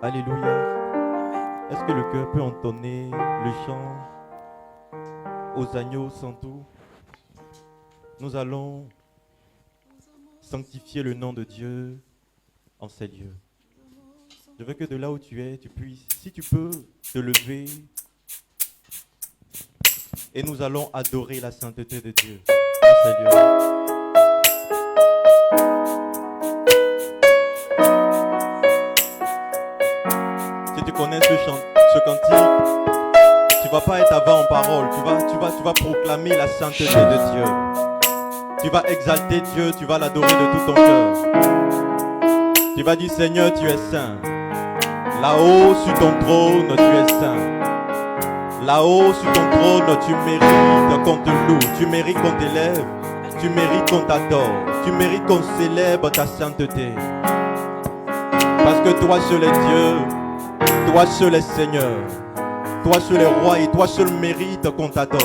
Alléluia. Est-ce que le cœur peut entonner le chant aux agneaux sans tout? Nous allons sanctifier le nom de Dieu en ces lieux. Je veux que de là où tu es, tu puisses, si tu peux, te lever et nous allons adorer la sainteté de Dieu en ces lieux. Si tu connais ce cantique, tu ne vas pas être avant en parole, tu vas proclamer la sainteté de Dieu. Tu vas exalter Dieu, tu vas l'adorer de tout ton cœur. Tu vas dire Seigneur, tu es saint. Là-haut sur ton trône, tu es saint. Là-haut sur ton trône, tu mérites qu'on te loue, tu mérites qu'on t'élève, tu mérites qu'on t'adore, tu mérites qu'on célèbre ta sainteté. Parce que toi seul est Dieu, toi seul est Seigneur, toi seul est roi et toi seul mérite qu'on t'adore.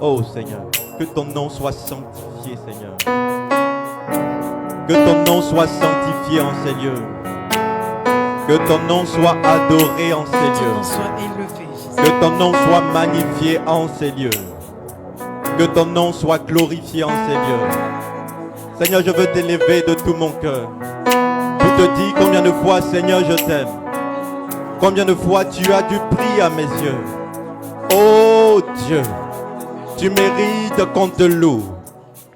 Oh Seigneur, que ton nom soit sanctifié, Seigneur. Que ton nom soit sanctifié en ces lieux. Que ton nom soit adoré en ces lieux. Que ton nom soit magnifié en ces lieux. Que ton nom soit glorifié en ces lieux. Seigneur, je veux t'élever de tout mon cœur. Je te dis combien de fois, Seigneur, je t'aime. Combien de fois tu as du prix à mes yeux. Oh Dieu, tu mérites qu'on te loue.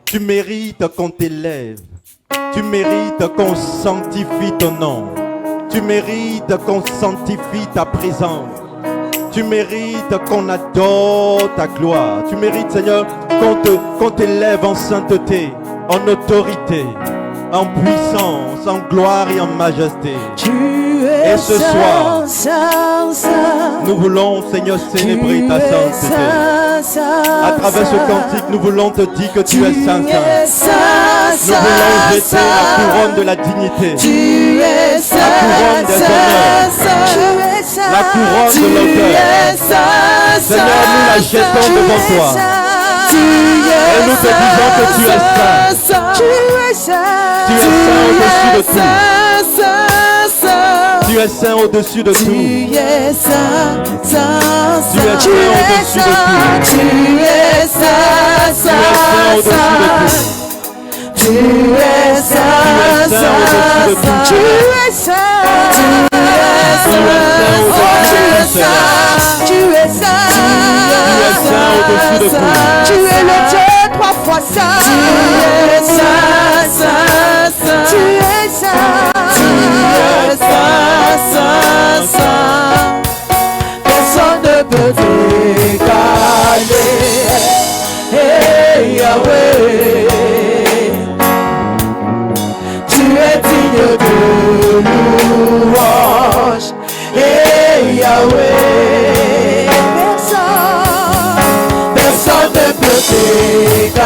Tu mérites qu'on t'élève. Tu mérites qu'on sanctifie ton nom. Tu mérites qu'on sanctifie ta présence. Tu mérites qu'on adore ta gloire. Tu mérites, Seigneur, qu'on t'élève en sainteté, en autorité, en puissance, en gloire et en majesté. Et ce soir, nous voulons, Seigneur, célébrer ta sainteté. À travers ce cantique, nous voulons te dire que tu es saint. Nous voulons jeter la couronne de la dignité, la couronne des honneurs, la couronne de l'auteur. Seigneur, nous la jetons devant toi. Et nous te disons que tu es saint. Tu es saint au-dessus de tout. Tu es saint au-dessus de tout. Tu es saint, saint, Tu es saint au-dessus de tout. Tu es saint, saint, saint. Tu es saint, saint, saint. Tu es saint. Tu es saint. au-dessus de tout. Tu es le Dieu trois fois saint. Tu es saint, saint, saint. Tu es saint. Tu es saint, saint, saint. Personne ne peut t'égaler. Hey Yahweh, tu es digne de louange. Hey Yahweh, personne ne peut t'égaler.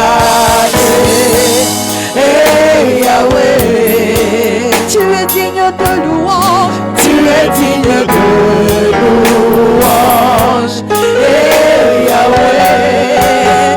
Hey Yahweh, tu es digne de louange. Tu es digne de louange. Hey Yahweh,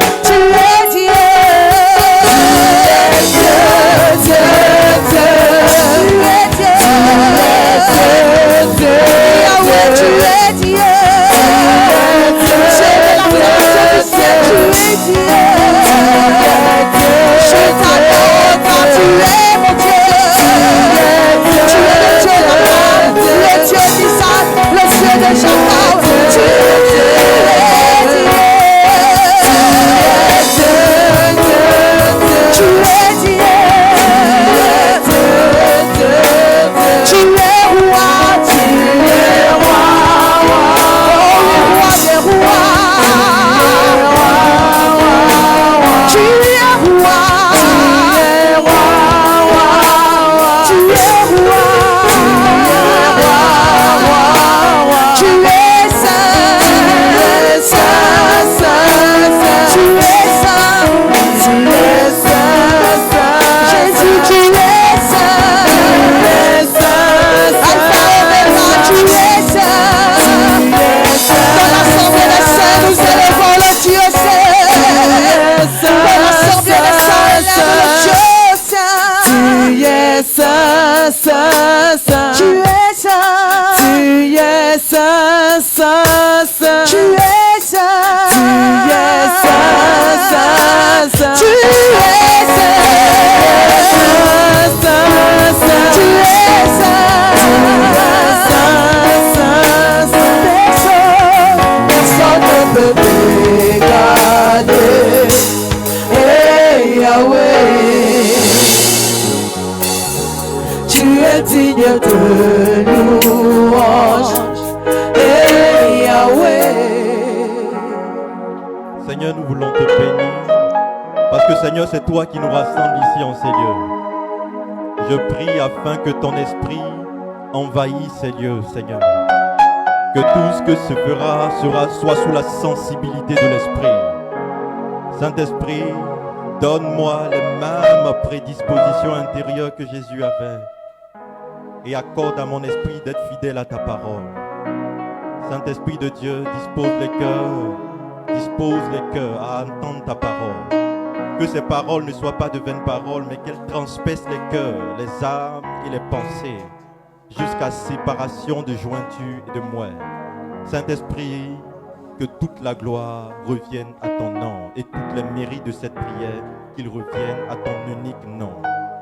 saint, saint. Tu es saint. Tu es saint, saint, saint. Tu es saint. Tu es saint, saint, saint. Tu es saint, saint, saint. Tu es saint, saint, saint, saint. Personne ne peut t'égaler. Hey Yahweh, tu es digne de louange. Hey Yahweh. Seigneur, nous voulons te bénir. Parce que Seigneur, c'est toi qui nous rassemble ici en ces lieux. Je prie afin que ton esprit envahisse ces lieux, Seigneur. Que tout ce que se fera soit sous la sensibilité de l'esprit. Saint-Esprit, donne-moi les mêmes prédispositions intérieures que Jésus avait. Et accorde à mon esprit d'être fidèle à ta parole. Saint-Esprit de Dieu, dispose les cœurs à entendre ta parole. Que ces paroles ne soient pas de vaines paroles, mais qu'elles transpercent les cœurs, les âmes et les pensées, jusqu'à séparation de jointure et de moelle. Saint-Esprit, que toute la gloire revienne à ton nom et tous les mérites de cette prière, qu'ils reviennent à ton unique nom.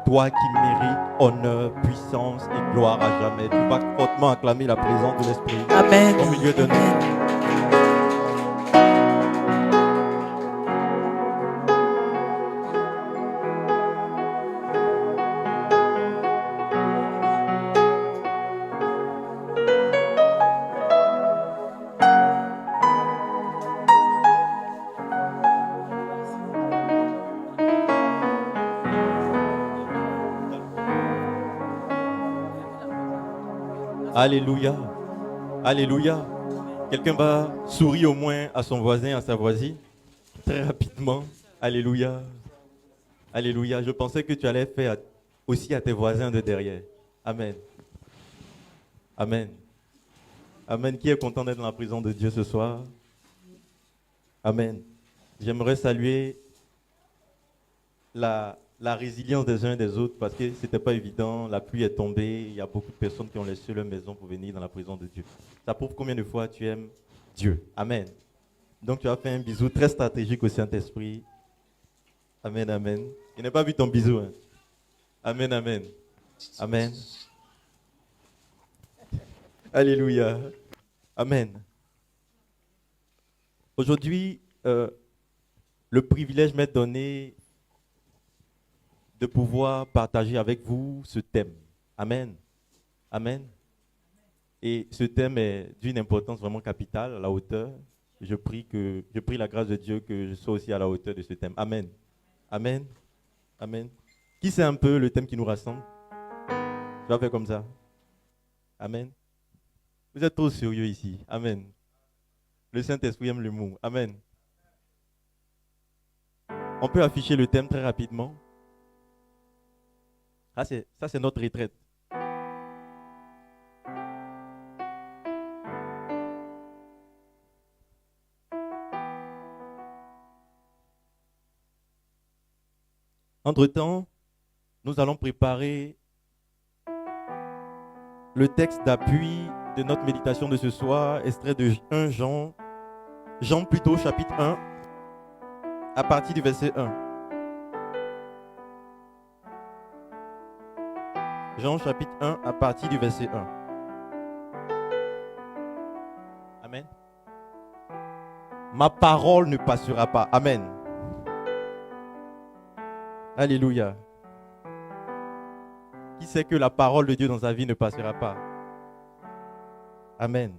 Toi qui mérites honneur, puissance et gloire à jamais. Tu vas fortement acclamer la présence de l'Esprit. Amen. Au milieu de nous. Alléluia. Alléluia. Quelqu'un va sourire au moins à son voisin, à sa voisine. Très rapidement. Alléluia. Alléluia. Je pensais que tu allais faire aussi à tes voisins de derrière. Amen. Amen. Amen. Qui est content d'être dans la prison de Dieu ce soir? Amen. J'aimerais saluer la résilience des uns et des autres, parce que ce n'était pas évident, la pluie est tombée, il y a beaucoup de personnes qui ont laissé leur maison pour venir dans la prison de Dieu. Ça prouve combien de fois tu aimes Dieu. Amen. Donc tu as fait un bisou très stratégique au Saint-Esprit. Amen, amen. Il n'a pas vu ton bisou. Hein? Amen, amen. Amen. Alléluia. Amen. Aujourd'hui, le privilège m'est donné de pouvoir partager avec vous ce thème. Amen. Amen. Et ce thème est d'une importance vraiment capitale, à la hauteur. Je prie la grâce de Dieu que je sois aussi à la hauteur de ce thème. Amen. Amen. Amen. Qui sait un peu le thème qui nous rassemble? Je vais faire comme ça. Amen. Vous êtes trop sérieux ici. Amen. Le Saint-Esprit aime l'humour. Amen. On peut afficher le thème très rapidement. Ça, c'est notre retraite. Entre-temps, nous allons préparer le texte d'appui de notre méditation de ce soir, extrait de 1 Jean, chapitre 1, à partir du verset 1. Jean chapitre 1 à partir du verset 1. Amen. Ma parole ne passera pas. Amen. Alléluia. Qui sait que la parole de Dieu dans sa vie ne passera pas? Amen.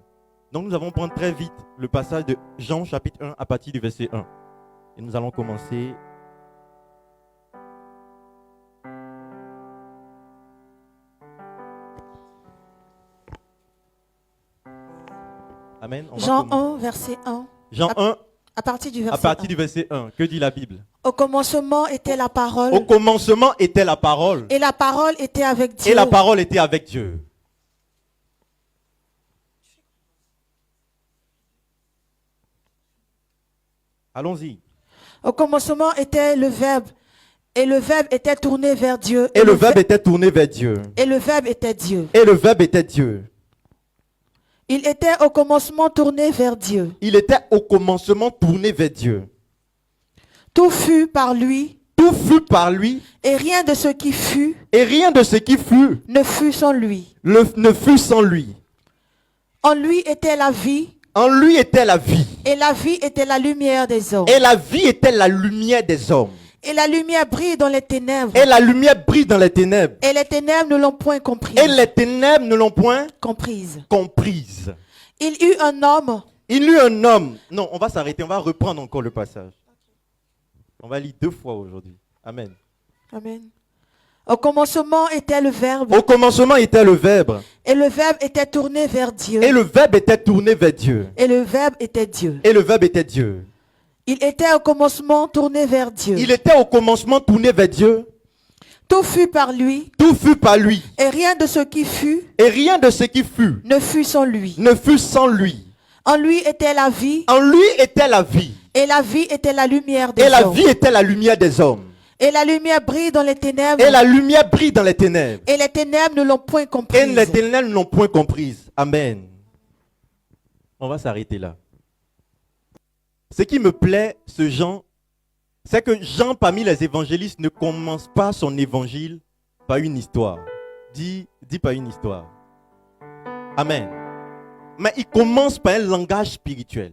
Donc nous allons prendre très vite le passage de Jean chapitre 1 à partir du verset 1. Et nous allons commencer. Amen. Jean 1, verset 1. Jean 1, à partir du verset à partir 1. du verset 1. Que dit la Bible? Au commencement était la parole. Au commencement était la parole. Et la parole était avec Dieu. Et la parole était avec Dieu. Allons-y. Au commencement était le Verbe. Et le Verbe était tourné vers Dieu. Et le Verbe était tourné vers Dieu. Et le Verbe était Dieu. Et le Verbe était Dieu. Il était au commencement tourné vers Dieu. Il était au commencement tourné vers Dieu. Tout fut par lui. Tout fut par lui. Et rien de ce qui fut. Et rien de ce qui fut. Ne fut sans lui. Ne fut sans lui. En lui était la vie. En lui était la vie. Et la vie était la lumière des hommes. Et la vie était la lumière des hommes. Et la lumière brille dans les ténèbres. Et la lumière brille dans les ténèbres. Et les ténèbres ne l'ont point comprise. Et les ténèbres ne l'ont point comprise. Il eut un homme. Il eut un homme. Non, on va s'arrêter. On va reprendre encore le passage. On va lire 2 fois aujourd'hui. Amen. Amen. Au commencement était le Verbe. Au commencement était le Verbe. Et le Verbe était tourné vers Dieu. Et le Verbe était tourné vers Dieu. Et le Verbe était Dieu. Et le Verbe était Dieu. Il était au commencement tourné vers Dieu. Il était au commencement tourné vers Dieu. Tout fut par lui. Tout fut par lui. Et rien de ce qui fut. Et rien de ce qui fut. Ne fut sans lui. Ne fut sans lui. En lui était la vie. En lui était la vie. Et la vie était la lumière des hommes. Et la vie était la lumière des hommes. Et la lumière brille dans les ténèbres. Et la lumière brille dans les ténèbres. Et les ténèbres ne l'ont point comprise. Et les ténèbres ne l'ont point comprise. Amen. On va s'arrêter là. Ce qui me plaît, ce Jean, c'est que Jean, parmi les évangélistes, ne commence pas son évangile par une histoire. Dis pas une histoire. Amen. Mais il commence par un langage spirituel.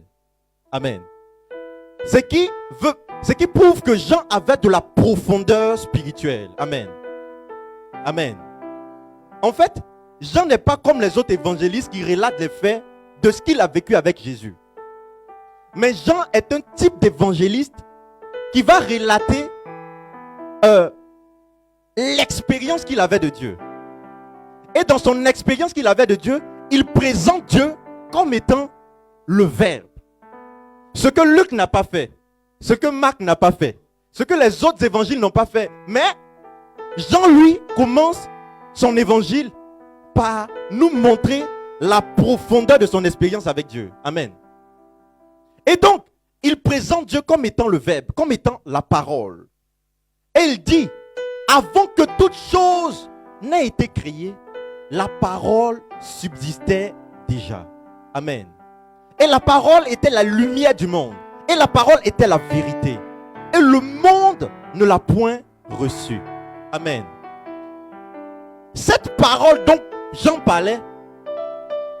Amen. Ce qui prouve que Jean avait de la profondeur spirituelle. Amen. Amen. En fait, Jean n'est pas comme les autres évangélistes qui relatent les faits de ce qu'il a vécu avec Jésus. Mais Jean est un type d'évangéliste qui va relater l'expérience qu'il avait de Dieu. Et dans son expérience qu'il avait de Dieu, il présente Dieu comme étant le Verbe. Ce que Luc n'a pas fait, ce que Marc n'a pas fait, ce que les autres évangiles n'ont pas fait. Mais Jean, lui, commence son évangile par nous montrer la profondeur de son expérience avec Dieu. Amen. Et donc, il présente Dieu comme étant le Verbe, comme étant la parole. Et il dit, avant que toute chose n'ait été créée, la parole subsistait déjà. Amen. Et la parole était la lumière du monde. Et la parole était la vérité. Et le monde ne l'a point reçue. Amen. Cette parole dont Jean parlait,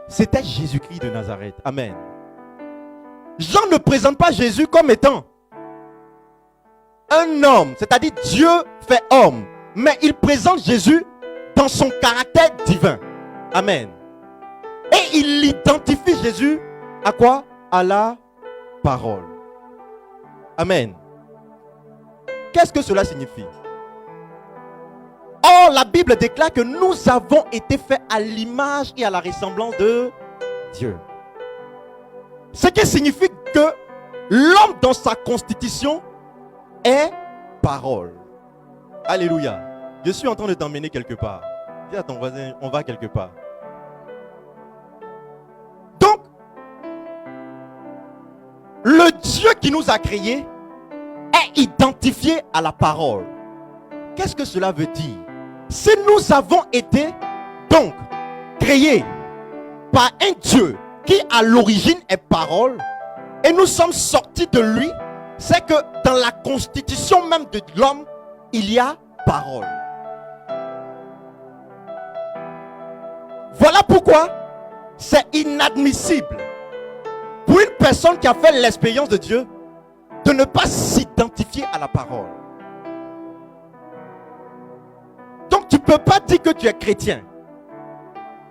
c'était Jésus-Christ de Nazareth. Amen. Jean ne présente pas Jésus comme étant un homme, c'est-à-dire Dieu fait homme. Mais il présente Jésus dans son caractère divin. Amen. Et il identifie Jésus à quoi? À la parole. Amen. Qu'est-ce que cela signifie? Or, la Bible déclare que nous avons été faits à l'image et à la ressemblance de Dieu. Ce qui signifie que l'homme dans sa constitution est parole. Alléluia. Je suis en train de t'emmener quelque part. Dis à ton voisin, on va quelque part. Donc, le Dieu qui nous a créés est identifié à la parole. Qu'est-ce que cela veut dire? Si nous avons été donc créés par un Dieu qui à l'origine est parole et nous sommes sortis de lui, c'est que dans la constitution même de l'homme, il y a parole. Voilà pourquoi c'est inadmissible pour une personne qui a fait l'expérience de Dieu de ne pas s'identifier à la parole. Donc tu ne peux pas dire que tu es chrétien.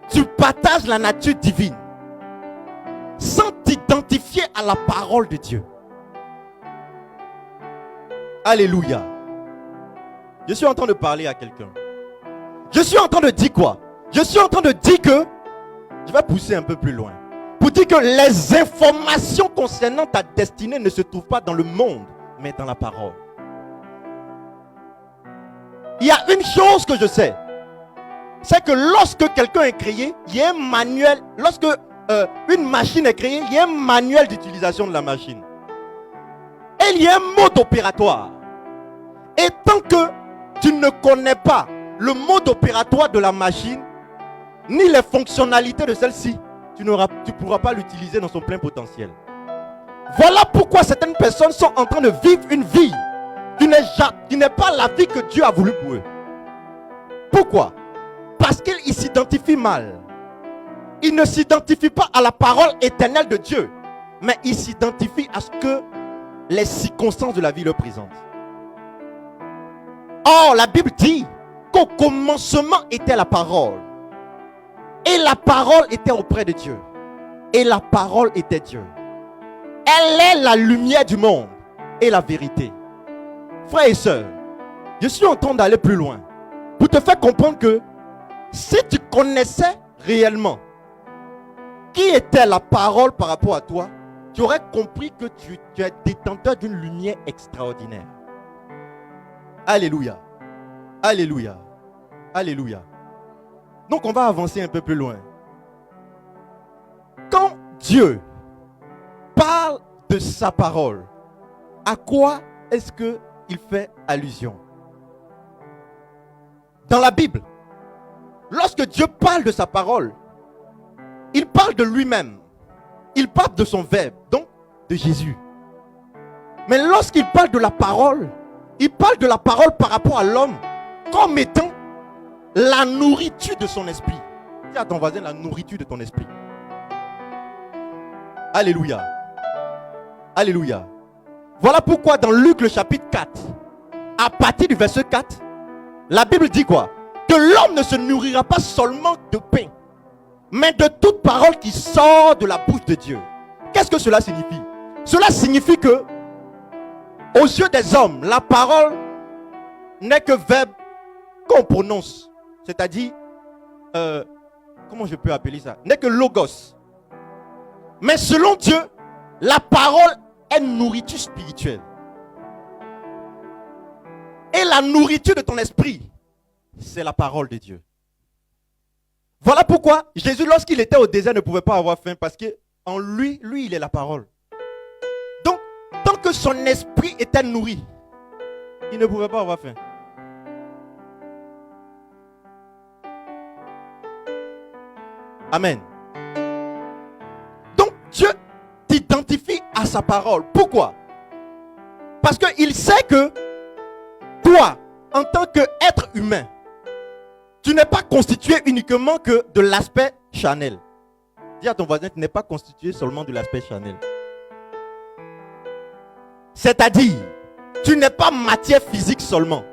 Tu partages la nature divine sans t'identifier à la parole de Dieu. Alléluia. Je suis en train de parler à quelqu'un. Je suis en train de dire quoi? Je suis en train de dire que, je vais pousser un peu plus loin, pour dire que les informations concernant ta destinée ne se trouvent pas dans le monde, mais dans la parole. Il y a une chose que je sais, c'est que lorsque quelqu'un est créé, il y a un manuel. Lorsque une machine est créée, il y a un manuel d'utilisation de la machine. Et il y a un mode opératoire. Et tant que tu ne connais pas le mode opératoire de la machine, ni les fonctionnalités de celle-ci, tu ne pourras pas l'utiliser dans son plein potentiel. Voilà pourquoi certaines personnes sont en train de vivre une vie qui n'est pas la vie que Dieu a voulu pour eux. Pourquoi? Parce qu'ils s'identifient mal. Ils ne s'identifient pas à la parole éternelle de Dieu, mais ils s'identifient à ce que les circonstances de la vie leur présentent. Or, la Bible dit qu'au commencement était la parole. Et la parole était auprès de Dieu. Et la parole était Dieu. Elle est la lumière du monde et la vérité. Frères et sœurs, je suis en train d'aller plus loin pour te faire comprendre que si tu connaissais réellement qui était la parole par rapport à toi, tu aurais compris que tu es détenteur d'une lumière extraordinaire. Alléluia. Alléluia. Alléluia. Donc on va avancer un peu plus loin. Quand Dieu parle de sa parole, à quoi est-ce qu'il fait allusion? Dans la Bible, lorsque Dieu parle de sa parole, il parle de lui-même. Il parle de son verbe, donc de Jésus. Mais lorsqu'il parle de la parole, il parle de la parole par rapport à l'homme comme étant la nourriture de son esprit. Dis à ton voisin la nourriture de ton esprit. Alléluia. Alléluia. Voilà pourquoi dans Luc le chapitre 4, à partir du verset 4, la Bible dit quoi? Que l'homme ne se nourrira pas seulement de pain, mais de toute parole qui sort de la bouche de Dieu. Qu'est-ce que cela signifie? Cela signifie que, aux yeux des hommes, la parole n'est que verbe qu'on prononce. C'est-à-dire, comment je peux appeler ça? N'est que logos. Mais selon Dieu, la parole est nourriture spirituelle. Et la nourriture de ton esprit, c'est la parole de Dieu. Voilà pourquoi Jésus, lorsqu'il était au désert, ne pouvait pas avoir faim, parce qu'en lui, il est la parole. Donc, tant que son esprit était nourri, il ne pouvait pas avoir faim. Amen. Donc, Dieu t'identifie à sa parole. Pourquoi? Parce qu'il sait que toi, en tant qu'être humain, tu n'es pas constitué uniquement que de l'aspect charnel. Dis à ton voisin, tu n'es pas constitué seulement de l'aspect charnel. C'est-à-dire, tu n'es pas matière physique seulement.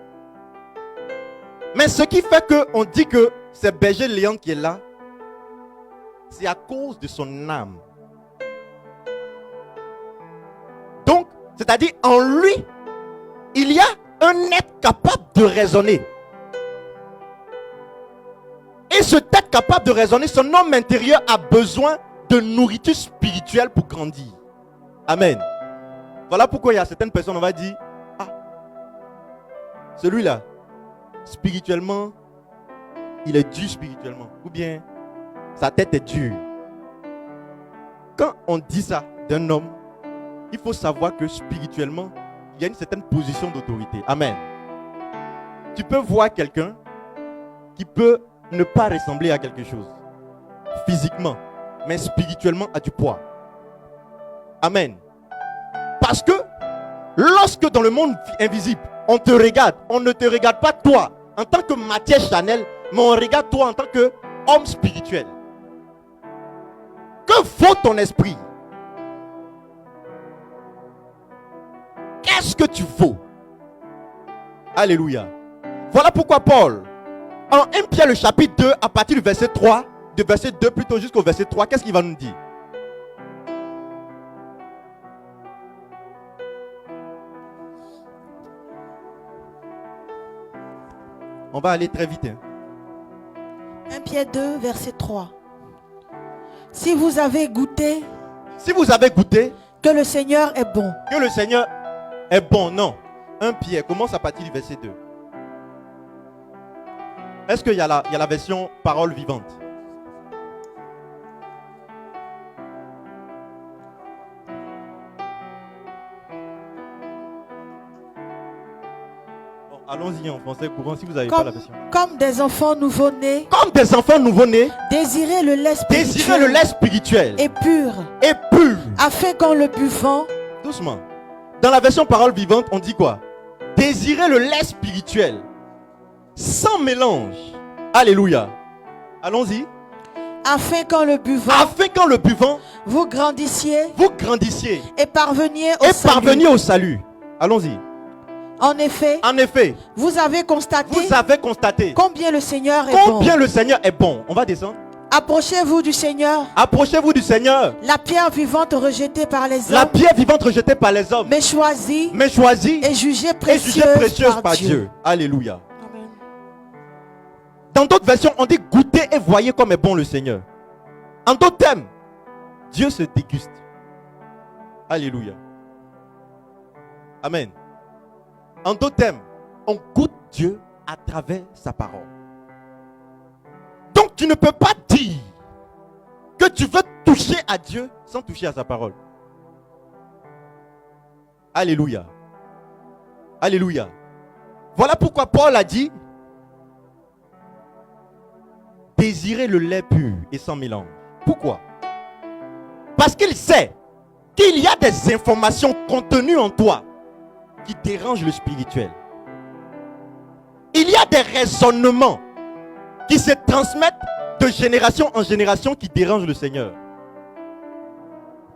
Mais ce qui fait qu'on dit que c'est berger Léon qui est là, c'est à cause de son âme. Donc, c'est-à-dire en lui, il y a un être capable de raisonner. Et ce être capable de raisonner, son homme intérieur a besoin de nourriture spirituelle pour grandir. Amen. Voilà pourquoi il y a certaines personnes, on va dire, ah, celui-là, spirituellement, il est dur spirituellement. Ou bien, sa tête est dure. Quand on dit ça d'un homme, il faut savoir que spirituellement, il y a une certaine position d'autorité. Amen. Tu peux voir quelqu'un qui peut ne pas ressembler à quelque chose physiquement, mais spirituellement a du poids. Amen. Parce que lorsque dans le monde invisible, on te regarde, on ne te regarde pas toi en tant que matière charnelle, mais on regarde toi en tant qu'homme spirituel. Que vaut ton esprit? Qu'est-ce que tu vaux? Alléluia. Voilà pourquoi Paul, en 1 Pierre le chapitre 2, à partir du verset 3, de verset 2 plutôt jusqu'au verset 3, qu'est-ce qu'il va nous dire? On va aller très vite. 1 Pierre 2, verset 3. Si vous avez goûté que le Seigneur est bon. Que le Seigneur est bon, non. 1 Pierre commence à partir du verset 2. Est-ce qu'il y a la version parole vivante? Allons-y en français courant si vous n'avez pas la version. Comme des enfants nouveau-nés. Comme des enfants nouveau-nés. Désirez le lait spirituel. Désirez le lait spirituel. Et pur. Et pur. Afin qu'en le buvant. Doucement. Dans la version parole vivante, on dit quoi? Désirez le lait spirituel. Sans mélange. Alléluia. Allons-y. Afin qu'en le buvant. Afin qu'en le buvant. Vous grandissiez. Vous grandissiez. Et parveniez au salut. Allons-y. En effet, vous avez constaté combien le Seigneur est bon. Combien le Seigneur est bon. On va descendre. Approchez-vous du Seigneur. Approchez-vous du Seigneur. La pierre vivante rejetée par les hommes. La pierre vivante rejetée par les hommes. Mais choisie. Et jugée précieuse par Dieu. Alléluia. Amen. Dans d'autres versions, on dit goûtez et voyez comme est bon le Seigneur. En d'autres termes, Dieu se déguste. Alléluia. Amen. En d'autres termes, on goûte Dieu à travers sa parole. Donc tu ne peux pas dire que tu veux toucher à Dieu sans toucher à sa parole. Alléluia. Alléluia. Voilà pourquoi Paul a dit désirez le lait pur et sans mélange. Pourquoi? Parce qu'il sait qu'il y a des informations contenues en toi qui dérangent le spirituel. Il y a des raisonnements qui se transmettent de génération en génération qui dérangent le Seigneur.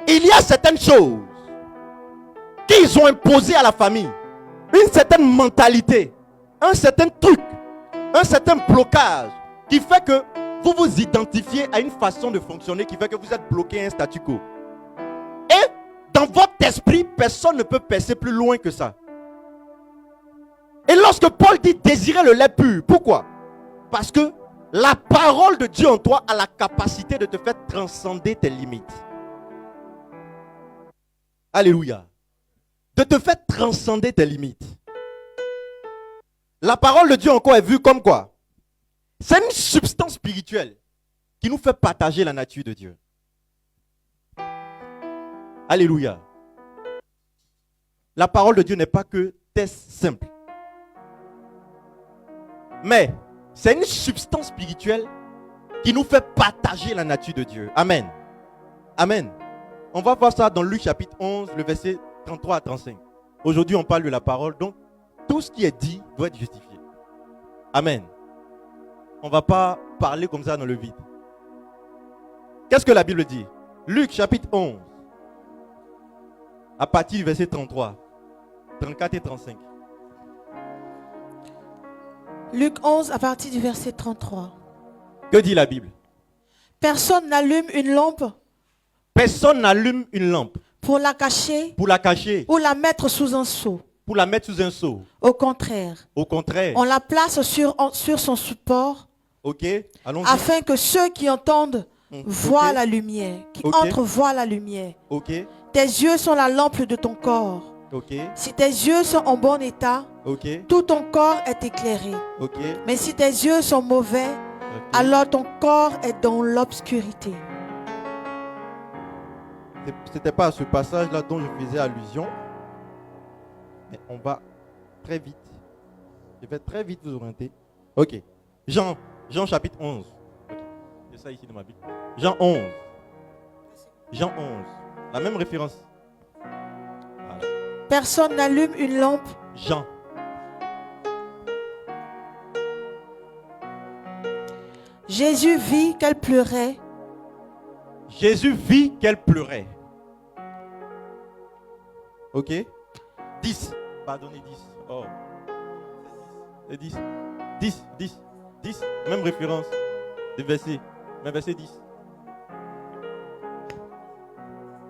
Il y a certaines choses qu'ils ont imposées à la famille, une certaine mentalité, un certain truc, un certain blocage qui fait que vous vous identifiez à une façon de fonctionner qui fait que vous êtes bloqué à un statu quo. Et dans votre esprit, personne ne peut percer plus loin que ça. Et lorsque Paul dit désirer le lait pur, pourquoi? Parce que la parole de Dieu en toi a la capacité de te faire transcender tes limites. Alléluia. De te faire transcender tes limites. La parole de Dieu encore est vue comme quoi? C'est une substance spirituelle qui nous fait partager la nature de Dieu. Alléluia. La parole de Dieu n'est pas que test simple. Mais c'est une substance spirituelle qui nous fait partager la nature de Dieu. Amen. Amen. On va voir ça dans Luc chapitre 11, le verset 33 à 35. Aujourd'hui, on parle de la parole. Donc, tout ce qui est dit doit être justifié. Amen. On ne va pas parler comme ça dans le vide. Qu'est-ce que la Bible dit? Luc chapitre 11, à partir du verset 33, 34 et 35. Luc 11 à partir du verset 33. Que dit la Bible? Personne n'allume une lampe. Personne n'allume une lampe. Pour la cacher. Pour la cacher. Ou la mettre sous un seau. Pour la mettre sous un seau. Au contraire. Au contraire. On la place sur son support. Ok, allons-y. Afin que ceux qui entendent voient la lumière. Qui entrevoient la lumière. Ok. Tes yeux sont la lampe de ton corps. Okay. Si tes yeux sont en bon état, tout ton corps est éclairé. Mais si tes yeux sont mauvais, alors ton corps est dans l'obscurité. Ce n'était pas à ce passage-là dont je faisais allusion. Mais on va très vite. Je vais très vite vous orienter. Ok. Jean chapitre 11. Okay. C'est ça ici dans ma Bible. Jean 11. Jean 11. La même référence. Personne n'allume une lampe. Jean. Jésus vit qu'elle pleurait. Jésus vit qu'elle pleurait. Ok. 10. Pardonnez 10. Oh. C'est 10. 10. 10. 10. Même référence. Des versets. Même verset 10.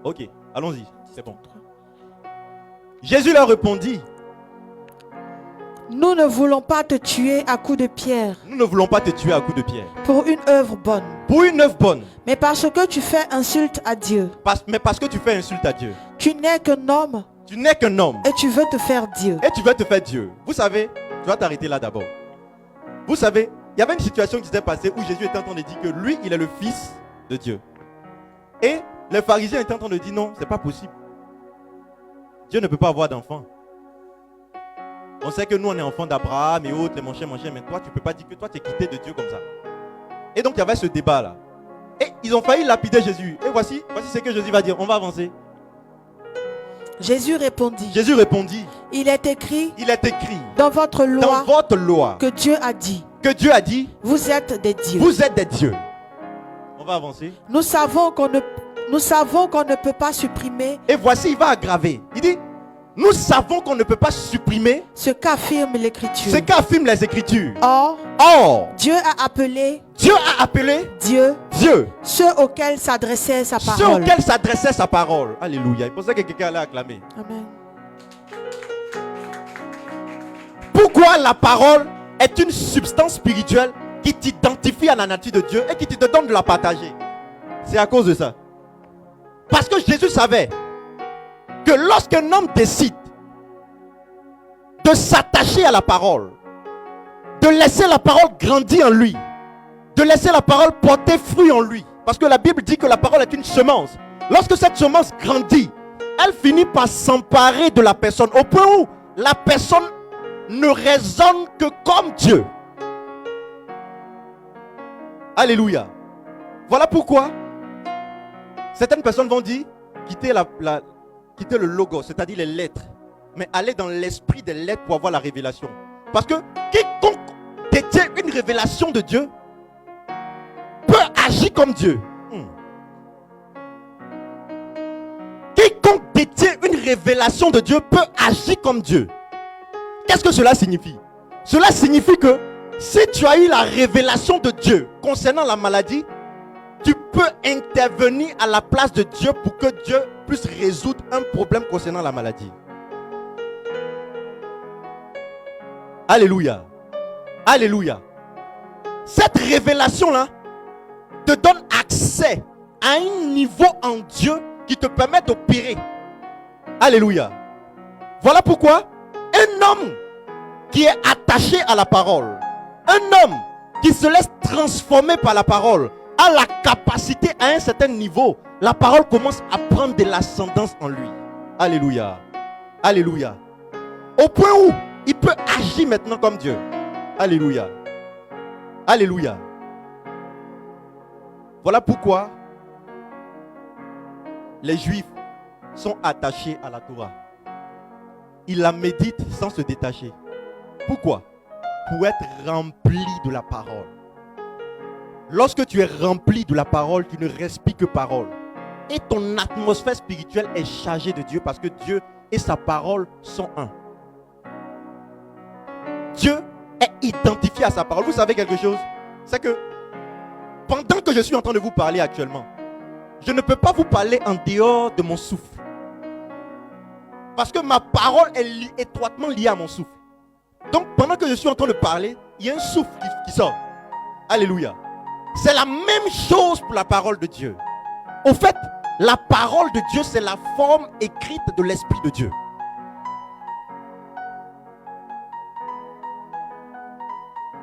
Ok. Allons-y. C'est bon. Jésus leur répondit. Nous ne voulons pas te tuer à coups de pierre. Nous ne voulons pas te tuer à coups de pierre. Pour une œuvre bonne. Pour une œuvre bonne. Mais parce que tu fais insulte à Dieu. Mais parce que tu fais insulte à Dieu. Tu n'es qu'un homme. Tu n'es qu'un homme. Et tu veux te faire Dieu. Et tu veux te faire Dieu. Vous savez, tu vas t'arrêter là d'abord. Vous savez, il y avait une situation qui s'est passée où Jésus était en train de dire que lui, il est le fils de Dieu. Et les pharisiens étaient en train de dire non, c'est pas possible. Dieu ne peut pas avoir d'enfant. On sait que nous, on est enfants d'Abraham et autres, mon cher, mais toi, tu ne peux pas dire que toi, tu es quitté de Dieu comme ça. Et donc, il y avait ce débat-là. Et ils ont failli lapider Jésus. Et voici ce que Jésus va dire. On va avancer. Jésus répondit. Il est écrit dans votre loi, que Dieu a dit, vous êtes des dieux. On va avancer. Nous savons qu'on ne peut pas supprimer. Et voici, il va aggraver. Il dit, nous savons qu'on ne peut pas supprimer ce qu'affirme l'Écriture. Les Écritures. Or, Dieu a appelé Dieu ceux auxquels s'adressait sa parole. Alléluia. Il pensait que quelqu'un allait acclamer. Amen. Pourquoi la parole est une substance spirituelle qui t'identifie à la nature de Dieu et qui te donne de la partager? C'est à cause de ça. Parce que Jésus savait que lorsqu'un homme décide de s'attacher à la parole, de laisser la parole grandir en lui, de laisser la parole porter fruit en lui, parce que la Bible dit que la parole est une semence. Lorsque cette semence grandit, elle finit par s'emparer de la personne au point où la personne ne raisonne que comme Dieu. Alléluia. Voilà pourquoi certaines personnes vont dire quitter le logo, c'est-à-dire les lettres, mais aller dans l'esprit des lettres pour avoir la révélation. Parce que quiconque détient une révélation de Dieu peut agir comme Dieu. Quiconque détient une révélation de Dieu peut agir comme Dieu. Qu'est-ce que cela signifie? Cela signifie que si tu as eu la révélation de Dieu concernant la maladie, tu peux intervenir à la place de Dieu pour que Dieu puisse résoudre un problème concernant la maladie. Alléluia. Alléluia. Cette révélation-là te donne accès à un niveau en Dieu qui te permet d'opérer. Alléluia. Voilà pourquoi un homme qui est attaché à la parole, un homme qui se laisse transformer par la parole, a la capacité à un certain niveau. La parole commence à prendre de l'ascendance en lui. Alléluia. Alléluia. Au point où il peut agir maintenant comme Dieu. Alléluia. Alléluia. Voilà pourquoi les Juifs sont attachés à la Torah. Ils la méditent sans se détacher. Pourquoi? Pour être remplis de la parole. Lorsque tu es rempli de la parole, tu ne respires que parole. Et ton atmosphère spirituelle est chargée de Dieu parce que Dieu et sa parole sont un. Dieu est identifié à sa parole. Vous savez quelque chose? C'est que pendant que je suis en train de vous parler actuellement, je ne peux pas vous parler en dehors de mon souffle. Parce que ma parole est étroitement liée à mon souffle. Donc pendant que je suis en train de parler, il y a un souffle qui sort. Alléluia. C'est la même chose pour la parole de Dieu. Au fait, la parole de Dieu, c'est la forme écrite de l'Esprit de Dieu.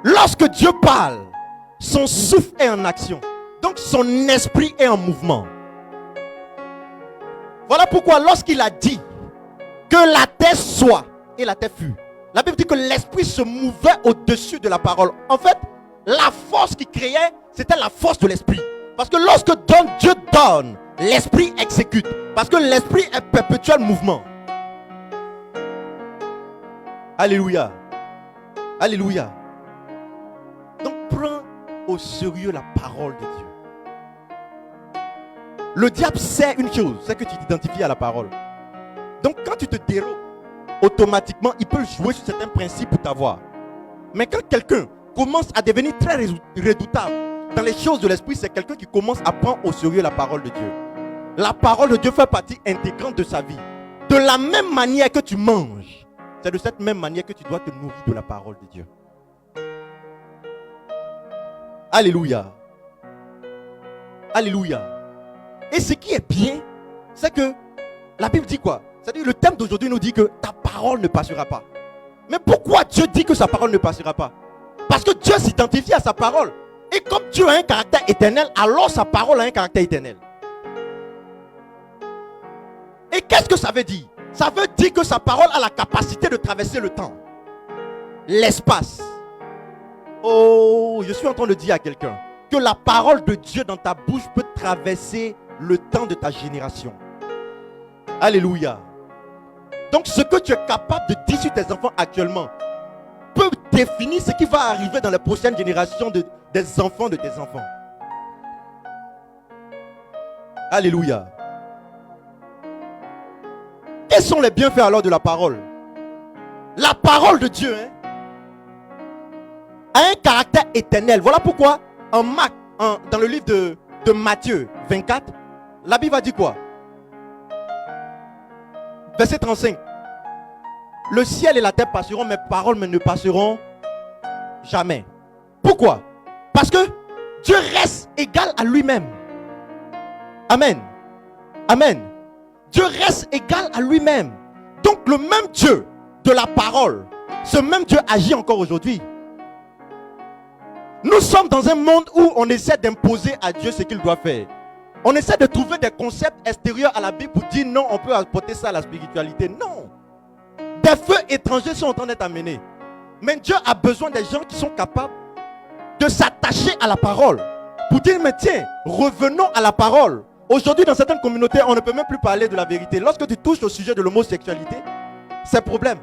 Lorsque Dieu parle, son souffle est en action. Donc son esprit est en mouvement. Voilà pourquoi lorsqu'il a dit que la terre soit, et la terre fut, la Bible dit que l'esprit se mouvait au-dessus de la parole. En fait, la force qui créait, c'était la force de l'esprit. Parce que lorsque Dieu donne, l'esprit exécute. Parce que l'esprit est perpétuel mouvement. Alléluia. Alléluia. Donc prends au sérieux la parole de Dieu. Le diable sait une chose, c'est que tu t'identifies à la parole. Donc quand tu te déroges, automatiquement il peut jouer sur certains principes pour t'avoir. Mais quand quelqu'un commence à devenir très redoutable dans les choses de l'esprit, c'est quelqu'un qui commence à prendre au sérieux la parole de Dieu. La parole de Dieu fait partie intégrante de sa vie. De la même manière que tu manges, c'est de cette même manière que tu dois te nourrir de la parole de Dieu. Alléluia. Alléluia. Et ce qui est bien, c'est que la Bible dit quoi? C'est-à-dire le thème d'aujourd'hui nous dit que ta parole ne passera pas. Mais pourquoi Dieu dit que sa parole ne passera pas? Parce que Dieu s'identifie à sa parole. Et comme Dieu a un caractère éternel, alors sa parole a un caractère éternel. Et qu'est-ce que ça veut dire? Ça veut dire que sa parole a la capacité de traverser le temps. l'espace. Oh, je suis en train de dire à quelqu'un que la parole de Dieu dans ta bouche peut traverser le temps de ta génération. Alléluia. Donc ce que tu es capable de dire sur tes enfants actuellement peut définir ce qui va arriver dans les prochaines générations des enfants de tes enfants. Alléluia. Quels sont les bienfaits alors de la parole? La parole de Dieu a un caractère éternel. Voilà pourquoi dans le livre de Matthieu 24, la Bible a dit quoi? Verset 35. Le ciel et la terre passeront, mes paroles ne passeront jamais. Pourquoi? Parce que Dieu reste égal à lui-même. Amen. Amen. Dieu reste égal à lui-même. Donc le même Dieu de la parole, ce même Dieu agit encore aujourd'hui. Nous sommes dans un monde où on essaie d'imposer à Dieu ce qu'il doit faire. On essaie de trouver des concepts extérieurs à la Bible pour dire non, on peut apporter ça à la spiritualité. Non. Des feux étrangers sont en train d'être amenés. Mais Dieu a besoin des gens qui sont capables de s'attacher à la parole. Pour dire, mais tiens, revenons à la parole. Aujourd'hui, dans certaines communautés, on ne peut même plus parler de la vérité. Lorsque tu touches au sujet de l'homosexualité, c'est problème.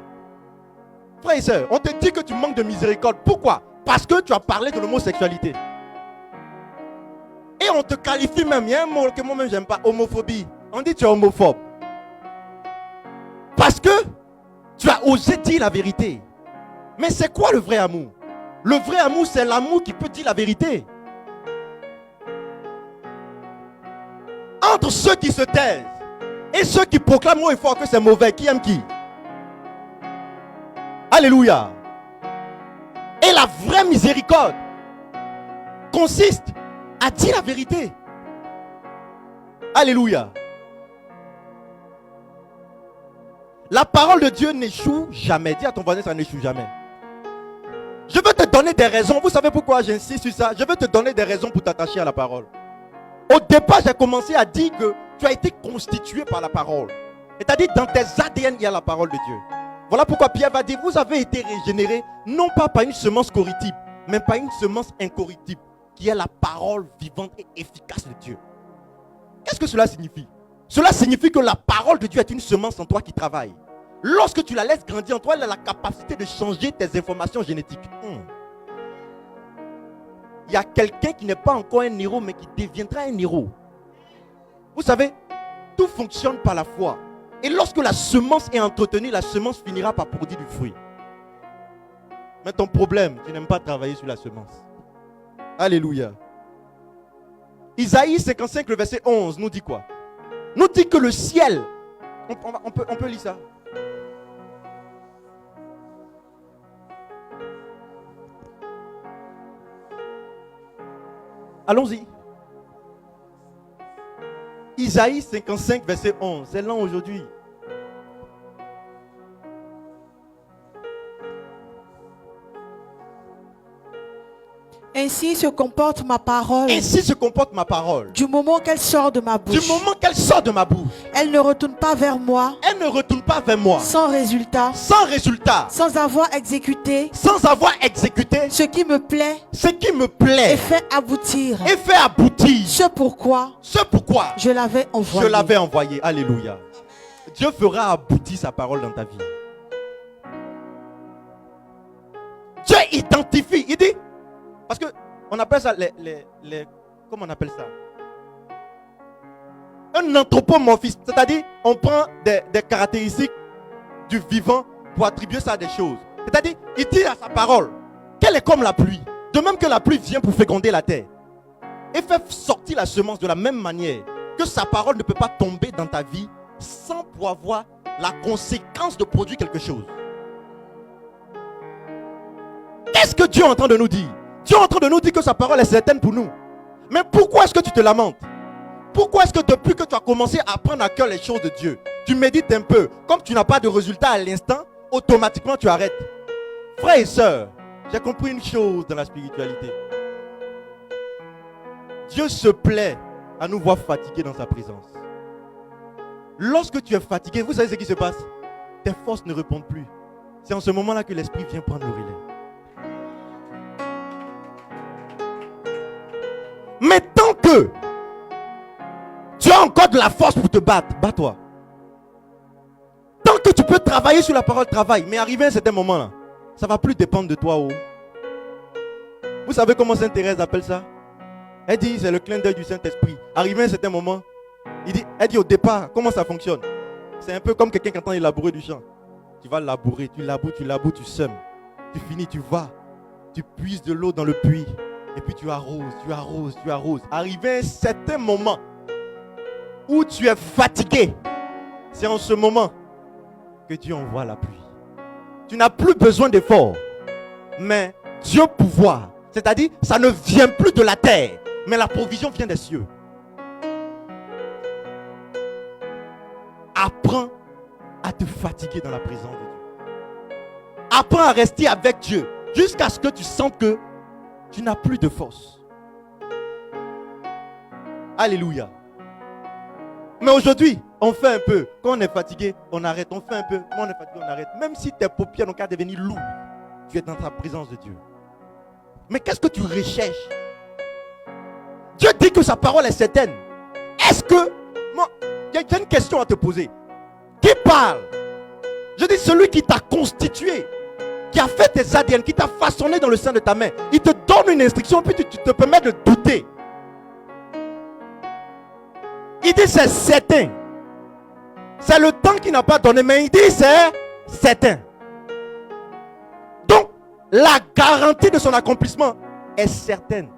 Frères et sœurs, on te dit que tu manques de miséricorde. Pourquoi? Parce que tu as parlé de l'homosexualité. Et on te qualifie même, il y a un mot que moi-même j'aime pas, homophobie. On dit tu es homophobe. Parce que tu as osé dire la vérité. Mais c'est quoi le vrai amour? Le vrai amour, c'est l'amour qui peut dire la vérité. Entre ceux qui se taisent et ceux qui proclament haut et fort que c'est mauvais, qui aime qui? Alléluia. Et la vraie miséricorde consiste à dire la vérité. Alléluia. La parole de Dieu n'échoue jamais. Dis à ton voisin, ça n'échoue jamais. Je veux te donner des raisons. Vous savez pourquoi j'insiste sur ça? Je veux te donner des raisons pour t'attacher à la parole. Au départ, j'ai commencé à dire que tu as été constitué par la parole. C'est-à-dire, dans tes ADN, il y a la parole de Dieu. Voilà pourquoi Pierre va dire, vous avez été régénérés, non pas par une semence corruptible, mais par une semence incorruptible, qui est la parole vivante et efficace de Dieu. Qu'est-ce que cela signifie? Cela signifie que la parole de Dieu est une semence en toi qui travaille. Lorsque tu la laisses grandir en toi, elle a la capacité de changer tes informations génétiques. Il y a quelqu'un qui n'est pas encore un héros, mais qui deviendra un héros. Vous savez, tout fonctionne par la foi. Et lorsque la semence est entretenue, la semence finira par produire du fruit. Mais ton problème, tu n'aimes pas travailler sur la semence. Alléluia. Isaïe 55, le verset 11, nous dit quoi? Nous dit que le ciel, on peut lire ça. Allons-y. Isaïe 55, verset 11. C'est lent aujourd'hui. Ainsi se comporte ma parole. Ainsi se comporte ma parole. Du moment qu'elle sort de ma bouche. Du moment qu'elle sort de ma bouche. Elle ne retourne pas vers moi. Elle ne retourne pas vers moi. Sans résultat. Sans résultat. Sans avoir exécuté. Sans avoir exécuté. Ce qui me plaît. Ce qui me plaît. Et fait aboutir. Et fait aboutir. Ce pourquoi. Je l'avais envoyé. Je l'avais envoyé. Alléluia. Dieu fera aboutir sa parole dans ta vie. Dieu identifie. Il dit. Parce que on appelle ça comment on appelle ça? Un anthropomorphisme. C'est-à-dire, on prend des caractéristiques du vivant pour attribuer ça à des choses. C'est-à-dire, il dit à sa parole qu'elle est comme la pluie. De même que la pluie vient pour féconder la terre et fait sortir la semence de la même manière que sa parole ne peut pas tomber dans ta vie sans pouvoir avoir la conséquence de produire quelque chose. Qu'est-ce que Dieu est en train de nous dire? Dieu est en train de nous dire que sa parole est certaine pour nous. Mais pourquoi est-ce que tu te lamentes? Pourquoi est-ce que depuis que tu as commencé à prendre à cœur les choses de Dieu, tu médites un peu, comme tu n'as pas de résultat à l'instant, automatiquement tu arrêtes? Frères et sœurs, j'ai compris une chose dans la spiritualité. Dieu se plaît à nous voir fatigués dans sa présence. Lorsque tu es fatigué, vous savez ce qui se passe? Tes forces ne répondent plus. C'est en ce moment-là que l'esprit vient prendre le relais. Mais tant que tu as encore de la force pour te battre, bats-toi. Tant que tu peux travailler sur la parole, travaille. Mais arrivé à un certain moment, là, ça ne va plus dépendre de toi. Oh. Vous savez comment Sainte Thérèse appelle ça? Elle dit, c'est le clin d'œil du Saint-Esprit. Arrivé à un certain moment, elle dit au départ, comment ça fonctionne? C'est un peu comme quelqu'un qui entend labourer du champ. Tu vas labourer, tu laboures, tu sèmes. Tu finis, tu vas. Tu puises de l'eau dans le puits. Et puis tu arroses. Arrivé à un certain moment où tu es fatigué, c'est en ce moment que Dieu envoie la pluie. Tu n'as plus besoin d'effort. Mais Dieu pouvoir, c'est-à-dire ça ne vient plus de la terre, mais la provision vient des cieux. Apprends à te fatiguer dans la présence de Dieu. Apprends à rester avec Dieu jusqu'à ce que tu sentes que tu n'as plus de force. Alléluia. Mais aujourd'hui, on fait un peu. Quand on est fatigué, on arrête. On fait un peu. Quand on est fatigué, on arrête. Même si tes paupières n'ont qu'à devenir lourdes, tu es dans ta présence de Dieu. Mais qu'est-ce que tu recherches? Dieu dit que sa parole est certaine. Est-ce que... Il y a une question à te poser. Qui parle? Je dis celui qui t'a constitué, qui a fait tes ADN, qui t'a façonné dans le sein de ta mère. Il te donne une instruction, puis tu te permets de douter. Il dit c'est certain. C'est le temps qu'il n'a pas donné, mais il dit c'est certain. Donc, la garantie de son accomplissement est certaine.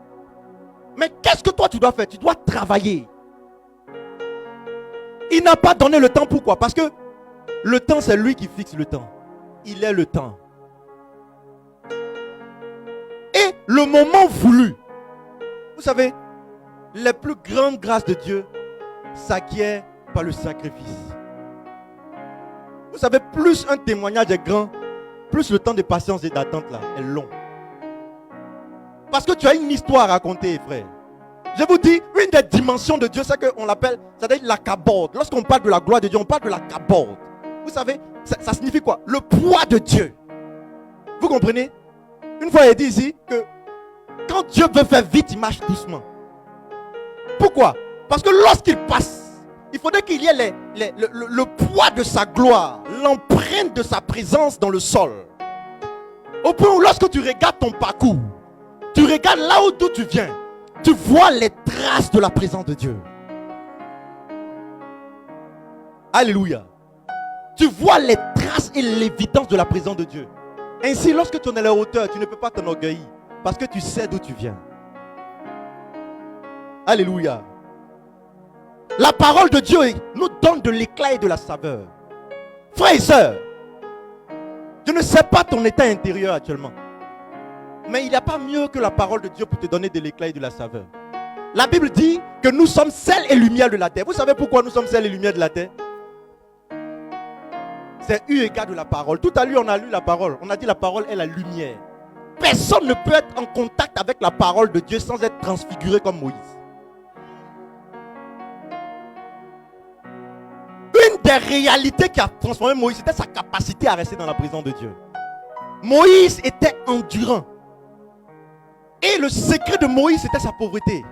Mais qu'est-ce que toi tu dois faire? Tu dois travailler. Il n'a pas donné le temps, pourquoi? Parce que le temps, c'est lui qui fixe le temps. Il est le temps. Et le moment voulu. Vous savez, les plus grandes grâces de Dieu s'acquièrent par le sacrifice. Vous savez, plus un témoignage est grand, plus le temps de patience et d'attente là est long. Parce que tu as une histoire à raconter, frère. Je vous dis, une des dimensions de Dieu, c'est qu'on l'appelle, c'est-à-dire la caborde. Lorsqu'on parle de la gloire de Dieu, on parle de la caborde. Vous savez, ça signifie quoi? Le poids de Dieu. Vous comprenez? Une fois, il dit ici que quand Dieu veut faire vite, il marche doucement. Pourquoi? Parce que lorsqu'il passe, il faudrait qu'il y ait le poids de sa gloire, l'empreinte de sa présence dans le sol. Au point où lorsque tu regardes ton parcours, tu regardes là d'où tu viens, tu vois les traces de la présence de Dieu. Alléluia. Tu vois les traces et l'évidence de la présence de Dieu. Ainsi, lorsque tu en es à la hauteur, tu ne peux pas t'enorgueillir parce que tu sais d'où tu viens. Alléluia. La parole de Dieu nous donne de l'éclat et de la saveur. Frères et sœurs, je ne sais pas ton état intérieur actuellement, mais il n'y a pas mieux que la parole de Dieu pour te donner de l'éclat et de la saveur. La Bible dit que nous sommes sel et lumière de la terre. Vous savez pourquoi nous sommes sel et lumière de la terre? C'est eu égard de la parole. Tout à l'heure, on a lu la parole. On a dit la parole est la lumière. Personne ne peut être en contact avec la parole de Dieu sans être transfiguré comme Moïse. Une des réalités qui a transformé Moïse, c'était sa capacité à rester dans la présence de Dieu. Moïse était endurant. Et le secret de Moïse, c'était sa pauvreté.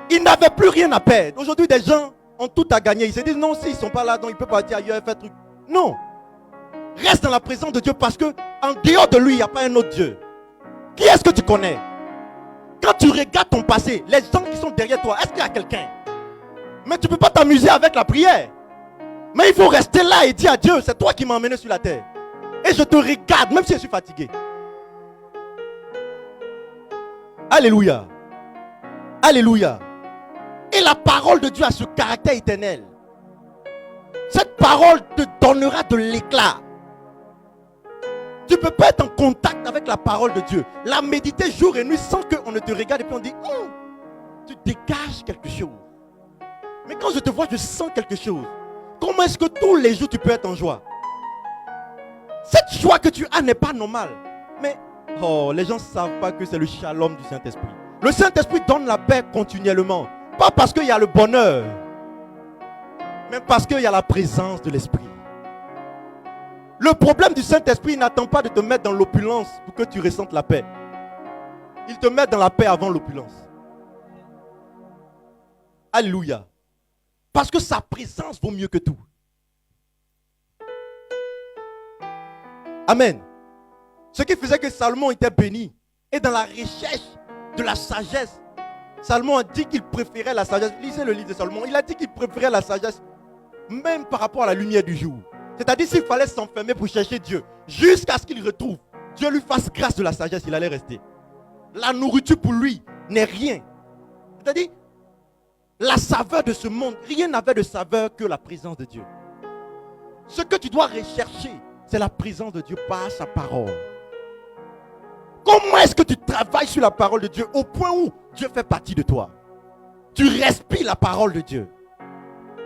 Il n'avait plus rien à perdre. Aujourd'hui, des gens ont tout à gagner. Ils se disent non, s'ils ne sont pas là, donc ils peuvent partir ailleurs et faire truc. Non. Reste dans la présence de Dieu parce que en dehors de lui, il n'y a pas un autre Dieu. Qui est-ce que tu connais? Quand tu regardes ton passé, les gens qui sont derrière toi, est-ce qu'il y a quelqu'un? Mais tu ne peux pas t'amuser avec la prière. Mais il faut rester là et dire à Dieu, c'est toi qui m'as emmené sur la terre. Et je te regarde, même si je suis fatigué. Alléluia. Alléluia. Et la parole de Dieu a ce caractère éternel. Cette parole te donnera de l'éclat. Tu ne peux pas être en contact avec la parole de Dieu. La méditer jour et nuit sans qu'on ne te regarde et puis on dit tu dégages quelque chose. Mais quand je te vois, je sens quelque chose. Comment est-ce que tous les jours tu peux être en joie? Cette joie que tu as n'est pas normale. Mais les gens ne savent pas que c'est le shalom du Saint-Esprit. Le Saint-Esprit donne la paix continuellement. Pas parce qu'il y a le bonheur, mais parce qu'il y a la présence de l'Esprit. Le problème du Saint-Esprit, il n'attend pas de te mettre dans l'opulence pour que tu ressentes la paix. Il te met dans la paix avant l'opulence. Alléluia. Parce que sa présence vaut mieux que tout. Amen. Ce qui faisait que Salomon était béni. Et dans la recherche de la sagesse, Salomon a dit qu'il préférait la sagesse. Lisez le livre de Salomon. Il a dit qu'il préférait la sagesse même par rapport à la lumière du jour. C'est-à-dire s'il fallait s'enfermer pour chercher Dieu jusqu'à ce qu'il retrouve, Dieu lui fasse grâce de la sagesse, il allait rester. La nourriture pour lui n'est rien. C'est-à-dire la saveur de ce monde, rien n'avait de saveur que la présence de Dieu. Ce que tu dois rechercher, c'est la présence de Dieu par sa parole. Comment est-ce que tu travailles sur la parole de Dieu au point où Dieu fait partie de toi? Tu respires la parole de Dieu.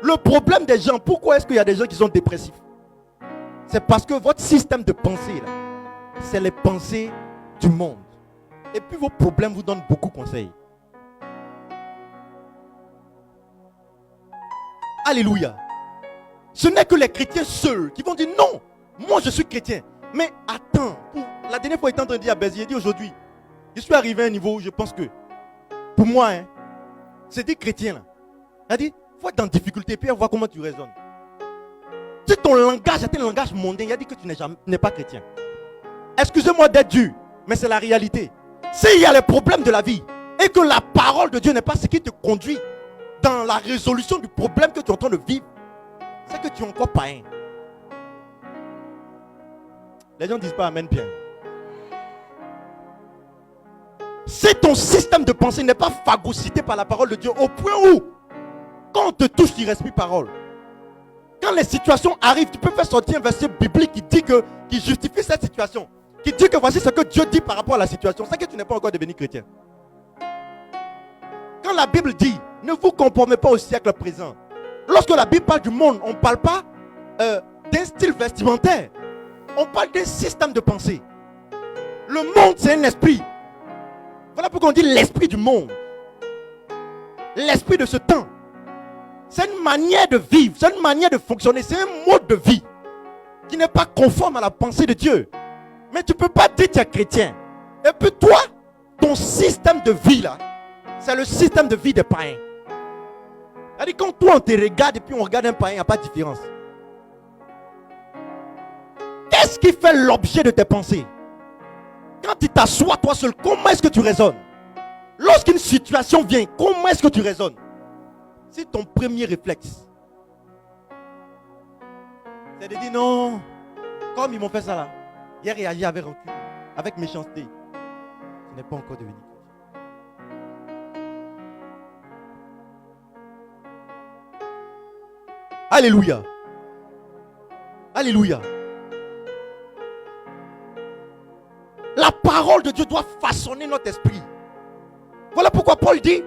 Le problème des gens, pourquoi est-ce qu'il y a des gens qui sont dépressifs? C'est parce que votre système de pensée, là, c'est les pensées du monde. Et puis vos problèmes vous donnent beaucoup de conseils. Alléluia. Ce n'est que les chrétiens seuls qui vont dire non, moi je suis chrétien. Mais attends, la dernière fois, il était en train de dire à Béziers, il dit aujourd'hui, je suis arrivé à un niveau où je pense que, pour moi, c'est des chrétiens là. Il a dit, il faut être en difficulté, puis on voit comment tu raisonnes. Si ton langage est un langage mondain, il a dit que tu n'es pas chrétien. Excusez-moi d'être dur, mais c'est la réalité. S'il y a les problèmes de la vie, et que la parole de Dieu n'est pas ce qui te conduit dans la résolution du problème que tu es en train de vivre, c'est que tu es encore païen. Les gens ne disent pas amen bien. Si ton système de pensée n'est pas phagocyté par la parole de Dieu au point où, quand on te touche, tu respires parole. Quand les situations arrivent, tu peux faire sortir un verset biblique qui justifie cette situation. Qui dit que voici ce que Dieu dit par rapport à la situation. C'est que tu n'es pas encore devenu chrétien. Quand la Bible dit, ne vous conformez pas au siècle présent. Lorsque la Bible parle du monde, on ne parle pas d'un style vestimentaire. On parle d'un système de pensée. Le monde, c'est un esprit. Voilà pourquoi on dit l'esprit du monde. L'esprit de ce temps. C'est une manière de vivre, c'est une manière de fonctionner, c'est un mode de vie qui n'est pas conforme à la pensée de Dieu. Mais tu ne peux pas dire que tu es chrétien. Et puis toi, ton système de vie là, c'est le système de vie des païens. C'est-à-dire quand toi on te regarde et puis on regarde un païen, il n'y a pas de différence. Qu'est-ce qui fait l'objet de tes pensées? Quand tu t'assois toi seul, comment est-ce que tu raisonnes? Lorsqu'une situation vient, comment est-ce que tu raisonnes? Si ton premier réflexe, c'est de dire non, comme ils m'ont fait ça là, il a réagi avec rancune, avec méchanceté, tu n'es pas encore devenu chrétien. Alléluia. Alléluia. La parole de Dieu doit façonner notre esprit. Voilà pourquoi Paul dit,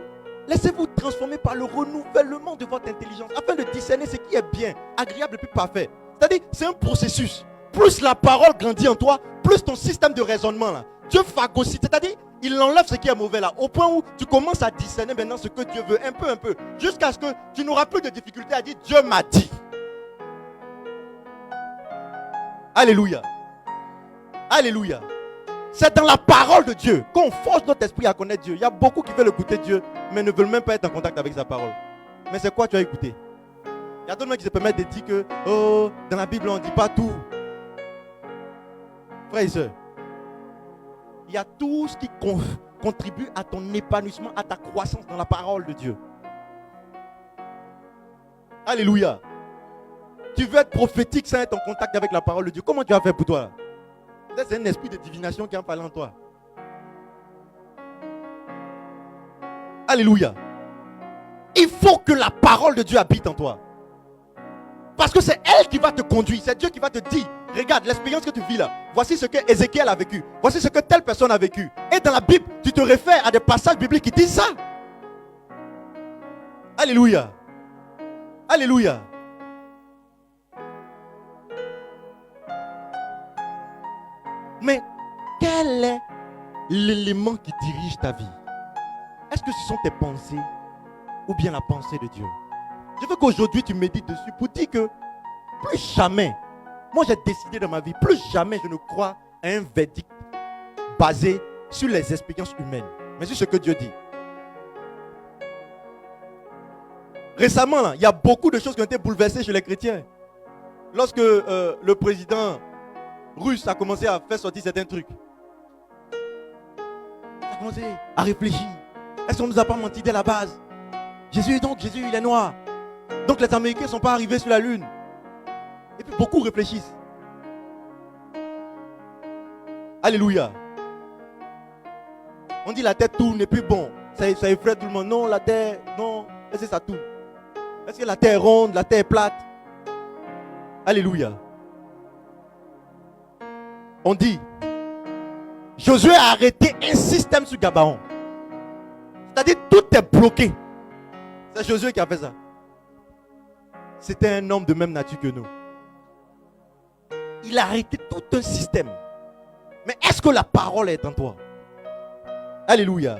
laissez-vous transformer par le renouvellement de votre intelligence afin de discerner ce qui est bien, agréable et puis parfait. C'est-à-dire, c'est un processus. Plus la parole grandit en toi, plus ton système de raisonnement là, Dieu phagocyte. C'est-à-dire, il enlève ce qui est mauvais là, au point où tu commences à discerner maintenant ce que Dieu veut, un peu, jusqu'à ce que tu n'auras plus de difficulté à dire Dieu m'a dit. Alléluia. Alléluia. C'est dans la parole de Dieu qu'on force notre esprit à connaître Dieu. Il y a beaucoup qui veulent écouter Dieu, mais ne veulent même pas être en contact avec sa parole. Mais c'est quoi tu as écouté? Il y a d'autres gens qui se permettent de dire que oh, dans la Bible on ne dit pas tout. Frères et sœurs, il y a tout ce qui contribue à ton épanouissement, à ta croissance dans la parole de Dieu. Alléluia. Tu veux être prophétique sans être en contact avec la parole de Dieu. Comment tu vas faire pour toi? C'est un esprit de divination qui en parle en toi. Alléluia. Il faut que la parole de Dieu habite en toi. Parce que c'est elle qui va te conduire. C'est Dieu qui va te dire, regarde l'expérience que tu vis là. Voici ce que Ézéchiel a vécu. Voici ce que telle personne a vécu. Et dans la Bible, tu te réfères à des passages bibliques qui disent ça. Alléluia. Alléluia. Mais quel est l'élément qui dirige ta vie? Est-ce que ce sont tes pensées ou bien la pensée de Dieu? Je veux qu'aujourd'hui tu médites dessus pour dire que plus jamais Moi, j'ai décidé dans ma vie, plus jamais je ne crois à un verdict basé sur les expériences humaines, mais sur ce que Dieu dit. Récemment, là, il y a beaucoup de choses qui ont été bouleversées chez les chrétiens. Lorsque le président russe a commencé à faire sortir certains trucs, on a commencé à réfléchir. Est-ce qu'on ne nous a pas menti dès la base? Jésus, il est noir. Donc les Américains ne sont pas arrivés sur la Lune. Et puis beaucoup réfléchissent. Alléluia. On dit la terre tourne et puis bon, ça effraie tout le monde. Non, la terre, non. Est-ce que ça tourne? Est-ce que la terre est ronde, la terre est plate? Alléluia. On dit, Josué a arrêté un système sur Gabaon. C'est-à-dire tout est bloqué. C'est Josué qui a fait ça. C'était un homme de même nature que nous. Il a arrêté tout un système. Mais est-ce que la parole est en toi? Alléluia.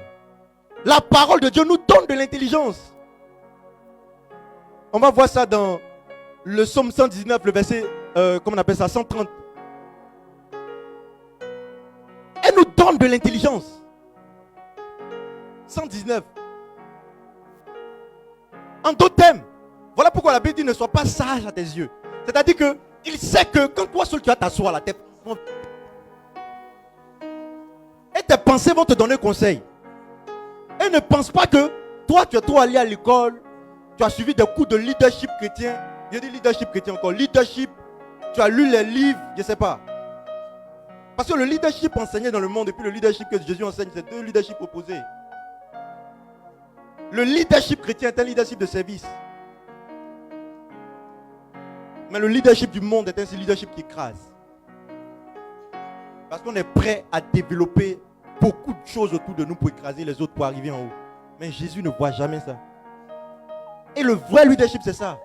La parole de Dieu nous donne de l'intelligence. On va voir ça dans le psaume 119, le verset, comment on appelle ça, 130. Elle nous donne de l'intelligence. 119. En d'autres termes, voilà pourquoi la Bible dit ne sois pas sage à tes yeux. C'est-à-dire qu'il sait que quand toi seul tu vas t'asseoir là, et tes pensées vont te donner conseil. Et ne pense pas que toi tu es trop allé à l'école, tu as suivi des cours de leadership chrétien. Je dis leadership chrétien encore. Leadership, tu as lu les livres, je ne sais pas. Parce que le leadership enseigné dans le monde et puis le leadership que Jésus enseigne, c'est deux leaderships opposés. Le leadership chrétien est un leadership de service. Mais le leadership du monde est un leadership qui écrase. Parce qu'on est prêt à développer beaucoup de choses autour de nous pour écraser les autres, pour arriver en haut. Mais Jésus ne voit jamais ça. Et le vrai leadership, c'est ça.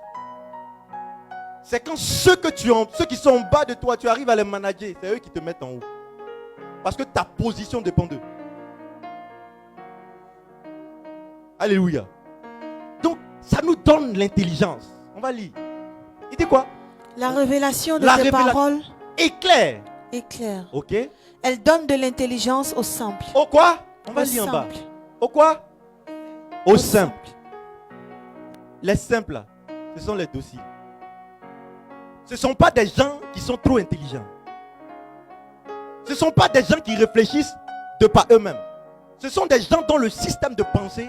C'est quand ceux qui sont en bas de toi, tu arrives à les manager, c'est eux qui te mettent en haut. Parce que ta position dépend d'eux. Alléluia. Donc, ça nous donne l'intelligence. On va lire. Il dit quoi? La révélation de tes paroles est claire. Ok. Elle donne de l'intelligence aux simples. Au quoi? On va lire en bas. Au quoi? Au simple. Les simples, là, ce sont les dociles. Ce ne sont pas des gens qui sont trop intelligents. Ce ne sont pas des gens qui réfléchissent de par eux-mêmes. Ce sont des gens dont le système de pensée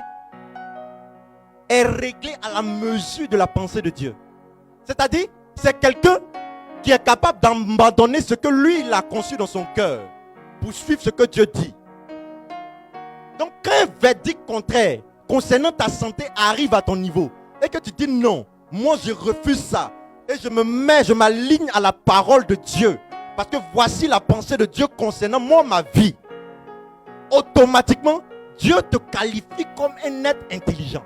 est réglé à la mesure de la pensée de Dieu. C'est-à-dire, c'est quelqu'un qui est capable d'abandonner ce que lui, il a conçu dans son cœur pour suivre ce que Dieu dit. Donc, quand un verdict contraire concernant ta santé arrive à ton niveau et que tu dis non, moi je refuse ça et je m'aligne à la parole de Dieu parce que voici la pensée de Dieu concernant moi, ma vie. Automatiquement, Dieu te qualifie comme un être intelligent.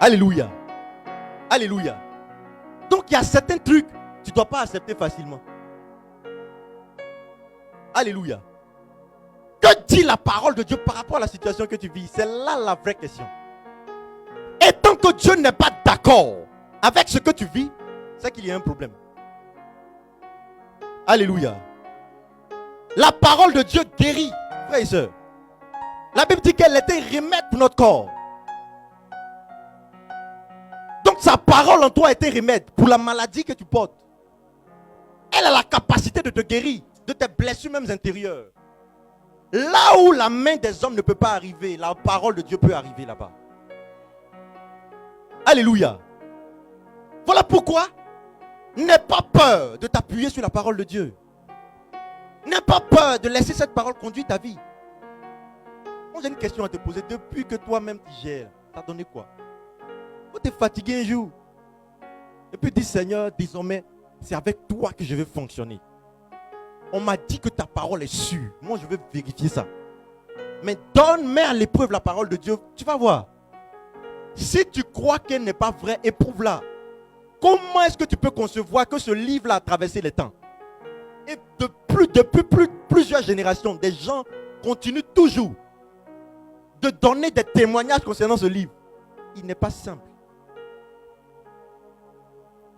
Alléluia. Alléluia. Donc il y a certains trucs que tu ne dois pas accepter facilement. Alléluia. Que dit la parole de Dieu par rapport à la situation que tu vis? C'est là la vraie question. Et tant que Dieu n'est pas d'accord avec ce que tu vis, c'est qu'il y a un problème. Alléluia. La parole de Dieu guérit, frères et sœurs. La Bible dit qu'elle était remède pour notre corps. Donc sa parole en toi était remède pour la maladie que tu portes. Elle a la capacité de te guérir de tes blessures même intérieures. Là où la main des hommes ne peut pas arriver, la parole de Dieu peut arriver là-bas. Alléluia. Voilà pourquoi n'aie pas peur de t'appuyer sur la parole de Dieu. N'aie pas peur de laisser cette parole conduire ta vie. Moi j'ai une question à te poser. Depuis que toi-même tu gères, ça a donné quoi? Tu es fatigué un jour. Et puis dis Seigneur, désormais, c'est avec toi que je vais fonctionner. On m'a dit que ta parole est sûre. Moi je vais vérifier ça. Mais mets à l'épreuve la parole de Dieu. Tu vas voir. Si tu crois qu'elle n'est pas vraie, éprouve-la. Comment est-ce que tu peux concevoir que ce livre-là a traversé les temps? Et depuis plusieurs générations, des gens continuent toujours de donner des témoignages concernant ce livre. il n'est pas simple.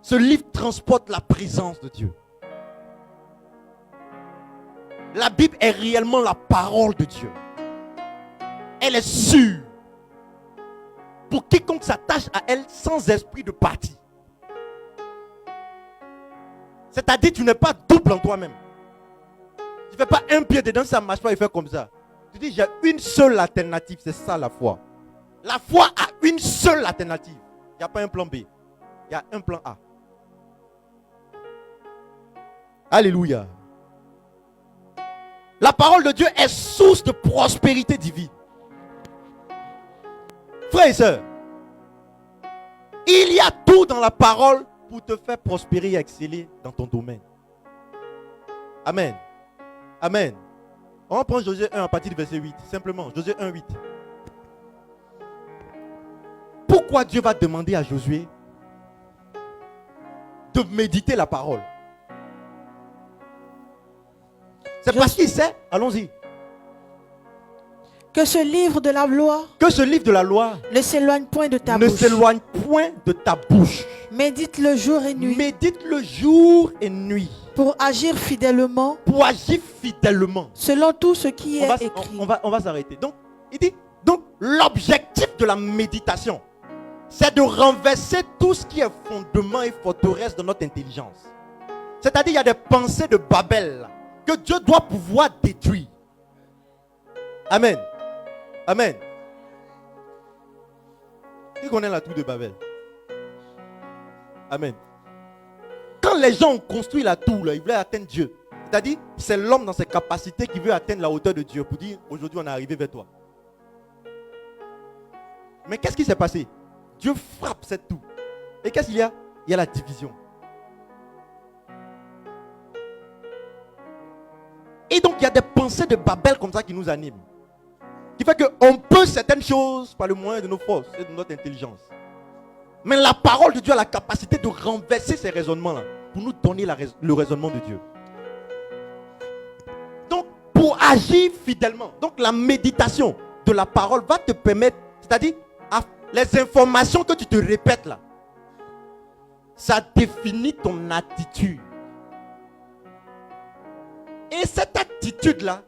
Ce livre transporte la présence de Dieu. La Bible est réellement la parole de Dieu. Elle est sûre. Pour quiconque s'attache à elle sans esprit de parti. C'est-à-dire tu n'es pas double en toi-même. Tu ne fais pas un pied dedans, ça ne marche pas, il fait comme ça. Tu dis, j'ai une seule alternative, c'est ça la foi. La foi a une seule alternative. Il n'y a pas un plan B. Il y a un plan A. Alléluia. La parole de Dieu est source de prospérité divine. Frères et sœurs, il y a tout dans la parole pour te faire prospérer et exceller dans ton domaine. Amen. Amen. On va prendre Josué 1 à partir du verset 8. Simplement, Josué 1, 8. Pourquoi Dieu va demander à Josué de méditer la parole? C'est parce qu'il sait, allons-y, que ce livre de la loi que ce livre de la loi ne s'éloigne point de ta ne bouche. s'éloigne point de ta bouche. Médite-le jour et nuit Médite-le jour et nuit pour agir fidèlement pour agir fidèlement. selon tout ce qui On va, est écrit. on va s'arrêter. Donc, il dit, donc l'objectif de la méditation, c'est de renverser tout ce qui est fondement et forteresse de notre intelligence. C'est-à-dire, il y a des pensées de Babel là, que Dieu doit pouvoir détruire. Amen. Amen. Qui connaît la tour de Babel? Amen. Quand les gens ont construit la tour, là, ils voulaient atteindre Dieu. C'est-à-dire, c'est l'homme dans ses capacités qui veut atteindre la hauteur de Dieu pour dire, aujourd'hui on est arrivé vers toi. Mais qu'est-ce qui s'est passé? Dieu frappe cette tour. Et qu'est-ce qu'il y a? Il y a la division. Et donc, il y a des pensées de Babel comme ça qui nous animent. Qui fait qu'on peut certaines choses par le moyen de nos forces et de notre intelligence. Mais la parole de Dieu a la capacité de renverser ces raisonnements-là pour nous donner le raisonnement de Dieu. Donc, pour agir fidèlement, donc la méditation de la parole va te permettre, c'est-à-dire les informations que tu te répètes là, ça définit ton attitude. Et cette attitude-là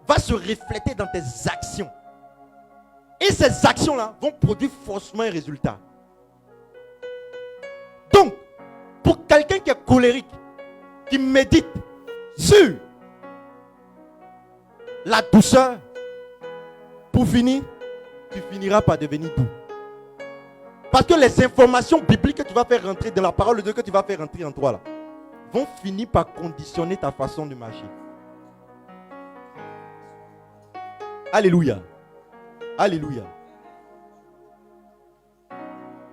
va se refléter dans tes actions. Et ces actions-là vont produire forcément un résultat. Donc, pour quelqu'un qui est colérique, qui médite sur la douceur, pour finir, tu finiras par devenir doux. Parce que les informations bibliques que tu vas faire rentrer dans la parole de Dieu, que tu vas faire rentrer en toi là, vont finir par conditionner ta façon de marcher. Alléluia. Alléluia.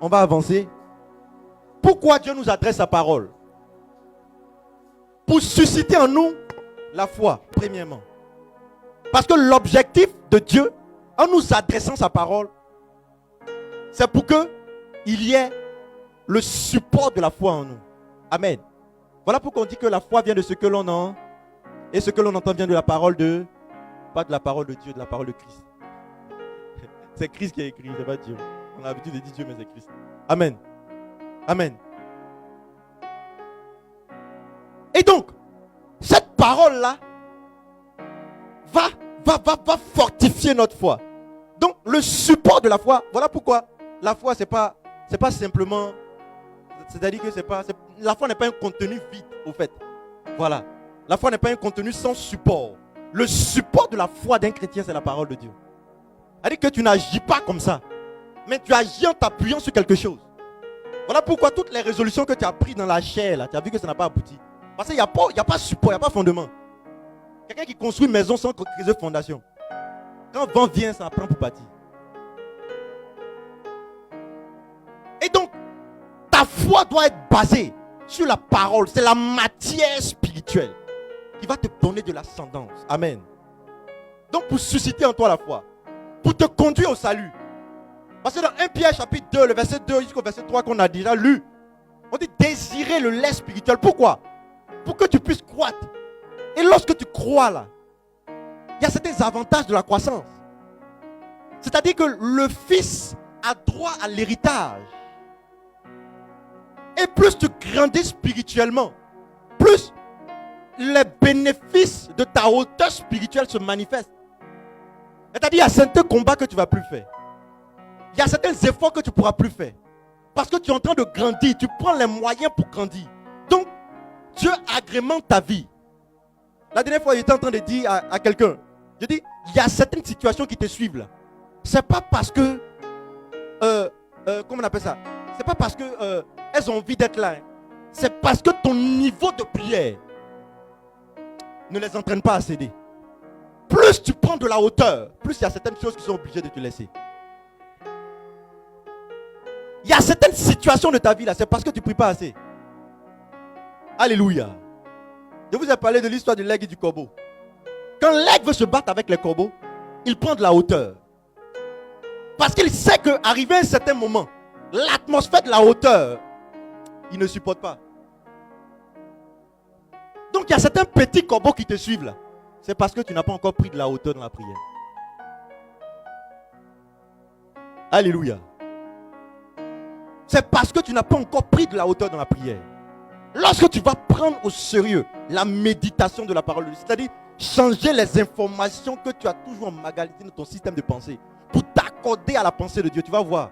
On va avancer. Pourquoi Dieu nous adresse sa parole? Pour susciter en nous la foi, premièrement. Parce que l'objectif de Dieu, en nous adressant sa parole, c'est pour que il y ait le support de la foi en nous. Amen. Voilà pourquoi on dit que la foi vient de ce que l'on entend. Et ce que l'on entend vient de la parole de... Pas de la parole de Dieu, de la parole de Christ. C'est Christ qui a écrit, c'est pas Dieu. On a l'habitude de dire Dieu, mais c'est Christ. Amen. Amen. Et donc, cette parole-là va fortifier notre foi. Donc, le support de la foi, voilà pourquoi la foi, c'est pas simplement... C'est-à-dire que la foi n'est pas un contenu vide, au fait. Voilà. La foi n'est pas un contenu sans support. Le support de la foi d'un chrétien, c'est la parole de Dieu. C'est-à-dire que tu n'agis pas comme ça, mais tu agis en t'appuyant sur quelque chose. Voilà pourquoi toutes les résolutions que tu as prises dans la chair, là, tu as vu que ça n'a pas abouti. Parce qu'il n'y a pas support, il n'y a pas fondement. Quelqu'un qui construit une maison sans creuser fondation. Quand le vent vient, ça prend pour bâtir. Et donc, ta foi doit être basée sur la parole. C'est la matière spirituelle qui va te donner de l'ascendance. Amen. Donc, pour susciter en toi la foi, pour te conduire au salut. Parce que dans 1 Pierre chapitre 2, le verset 2 jusqu'au verset 3 qu'on a déjà lu, on dit désirer le lait spirituel. Pourquoi? Pour que tu puisses croître. Et lorsque tu crois là, il y a certains avantages de la croissance. C'est-à-dire que le Fils as droit à l'héritage. Et plus tu grandis spirituellement, plus les bénéfices de ta hauteur spirituelle se manifestent. C'est-à-dire, il y a certains combats que tu ne vas plus faire. Il y a certains efforts que tu ne pourras plus faire. Parce que tu es en train de grandir. Tu prends les moyens pour grandir. Donc, Dieu agrémente ta vie. La dernière fois, j'étais en train de dire à quelqu'un, je dis, il y a certaines situations qui te suivent là. C'est pas parce que, comment on appelle ça? C'est pas parce que elles ont envie d'être là. Hein. C'est parce que ton niveau de prière ne les entraîne pas à céder. Plus tu prends de la hauteur, plus il y a certaines choses qui sont obligées de te laisser. Il y a certaines situations de ta vie là, c'est parce que tu ne pries pas assez. Alléluia. Je vous ai parlé de l'histoire du lègue et du corbeau. Quand l'aigle veut se battre avec les corbeaux, il prend de la hauteur. Parce qu'il sait qu'arrivé à un certain moment, l'atmosphère de la hauteur, il ne supporte pas. Donc il y a certains petits corbeaux qui te suivent là. C'est parce que tu n'as pas encore pris de la hauteur dans la prière. Alléluia. C'est parce que tu n'as pas encore pris de la hauteur dans la prière. Lorsque tu vas prendre au sérieux la méditation de la parole de Dieu, c'est-à-dire changer les informations que tu as toujours emmagasinées dans ton système de pensée pour t'accorder à la pensée de Dieu, tu vas voir.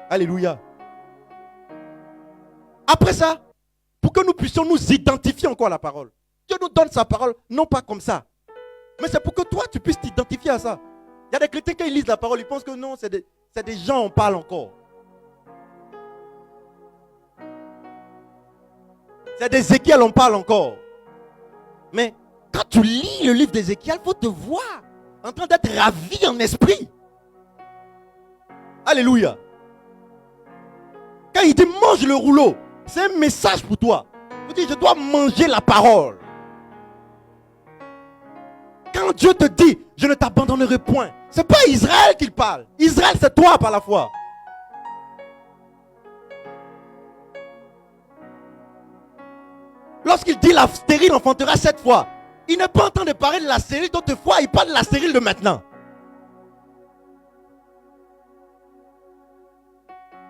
Alléluia. Après ça, pour que nous puissions nous identifier encore à la parole, Dieu nous donne sa parole, non pas comme ça, mais c'est pour que toi tu puisses t'identifier à ça. Il y a des chrétiens qui lisent la parole, ils pensent que non, c'est des gens, on parle encore. C'est d'Ézéchiel, on parle encore. Mais quand tu lis le livre d'Ézéchiel, il faut te voir en train d'être ravi en esprit. Alléluia. Quand il dit mange le rouleau, c'est un message pour toi. Il dit je dois manger la parole. Quand Dieu te dit je ne t'abandonnerai point, ce n'est pas Israël qu'il parle. Israël, c'est toi par la foi. Lorsqu'il dit la stérile enfantera 7 fois, il n'est pas en train de parler de la stérile d'autrefois, il parle de la stérile de maintenant.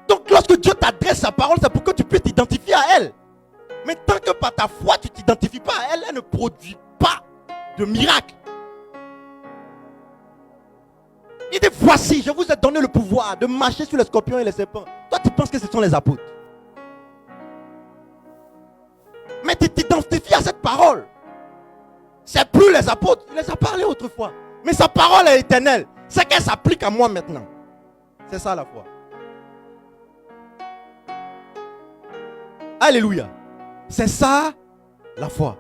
Donc lorsque Dieu t'adresse sa parole, c'est pour que tu puisses t'identifier à elle. Mais tant que par ta foi, tu ne t'identifies pas à elle, elle ne produit pas de miracle. Il dit voici, je vous ai donné le pouvoir de marcher sur les scorpions et les serpents. Toi tu penses que ce sont les apôtres. Mais tu t'identifies à cette parole. C'est plus les apôtres, il les a parlé autrefois. Mais sa parole est éternelle. C'est qu'elle s'applique à moi maintenant. C'est ça la foi. Alléluia. C'est ça la foi.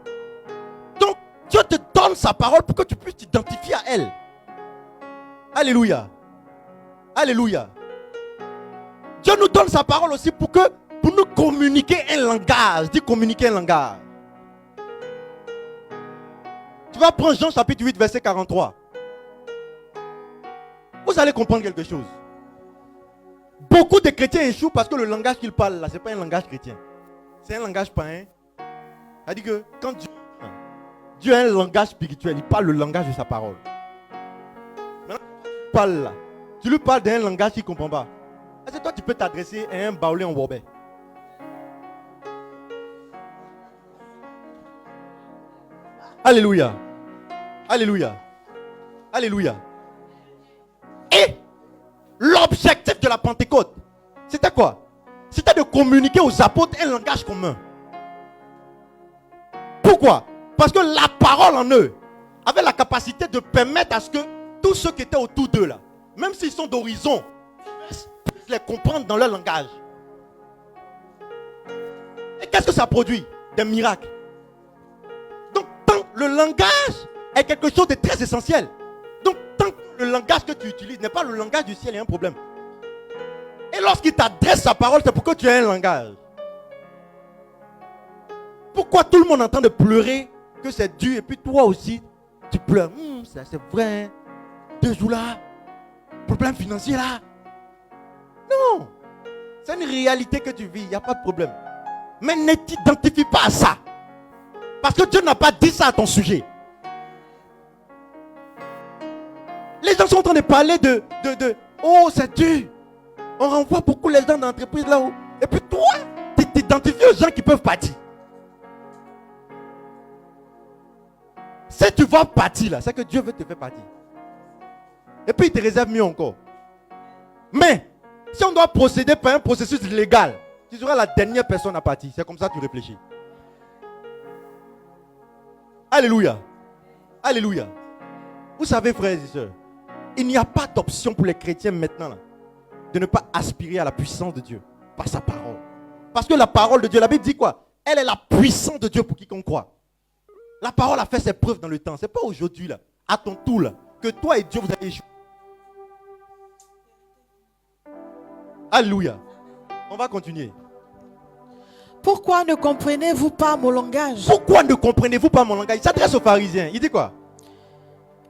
Donc Dieu te donne sa parole pour que tu puisses t'identifier à elle. Alléluia. Alléluia. Dieu nous donne sa parole aussi pour nous communiquer un langage. Dis communiquer un langage. Tu vas prendre Jean chapitre 8 verset 43. Vous allez comprendre quelque chose. Beaucoup de chrétiens échouent parce que le langage qu'ils parlent là, ce n'est pas un langage chrétien. C'est un langage païen. C'est-à-dire que quand Dieu a un langage spirituel, il parle le langage de sa parole. Maintenant, tu parles là. Tu lui parles d'un langage qu'il ne comprend pas. Est-ce que toi tu peux t'adresser à un baoulé en wobé? Alléluia. Alléluia. Alléluia. Et l'objectif de la Pentecôte, c'était quoi? C'était de communiquer aux apôtres un langage commun. Pourquoi? Parce que la parole en eux avait la capacité de permettre à ce que tous ceux qui étaient autour d'eux là, même s'ils sont d'horizon, puissent les comprendre dans leur langage. Et qu'est-ce que ça produit? Des miracles. Donc tant le langage est quelque chose de très essentiel. Donc tant que le langage que tu utilises n'est pas le langage du ciel, il y a un problème. Et lorsqu'il t'adresse sa parole, c'est pour que tu aies un langage. Pourquoi tout le monde est en train de pleurer que c'est dur et puis toi aussi tu pleures? C'est vrai. 2 jours là, problème financier là. Non. C'est une réalité que tu vis, il n'y a pas de problème. Mais ne t'identifie pas à ça. Parce que Dieu n'a pas dit ça à ton sujet. Les gens sont en train de parler de oh c'est dur. On renvoie beaucoup les gens dans l'entreprise là-haut. Et puis toi, tu t'identifies aux gens qui peuvent partir. Si tu vas partir là, c'est que Dieu veut te faire partir. Et puis il te réserve mieux encore. Mais, si on doit procéder par un processus légal, tu seras la dernière personne à partir. C'est comme ça que tu réfléchis. Alléluia. Alléluia. Vous savez, frères et sœurs, il n'y a pas d'option pour les chrétiens maintenant là, de ne pas aspirer à la puissance de Dieu par sa parole. Parce que la parole de Dieu, la Bible dit quoi? Elle est la puissance de Dieu pour quiconque croit. La parole a fait ses preuves dans le temps. Ce n'est pas aujourd'hui là, à ton tour là, que toi et Dieu vous avez échoué. Alléluia. On va continuer. Pourquoi ne comprenez-vous pas mon langage? Pourquoi ne comprenez-vous pas mon langage? Il s'adresse aux pharisiens. Il dit quoi?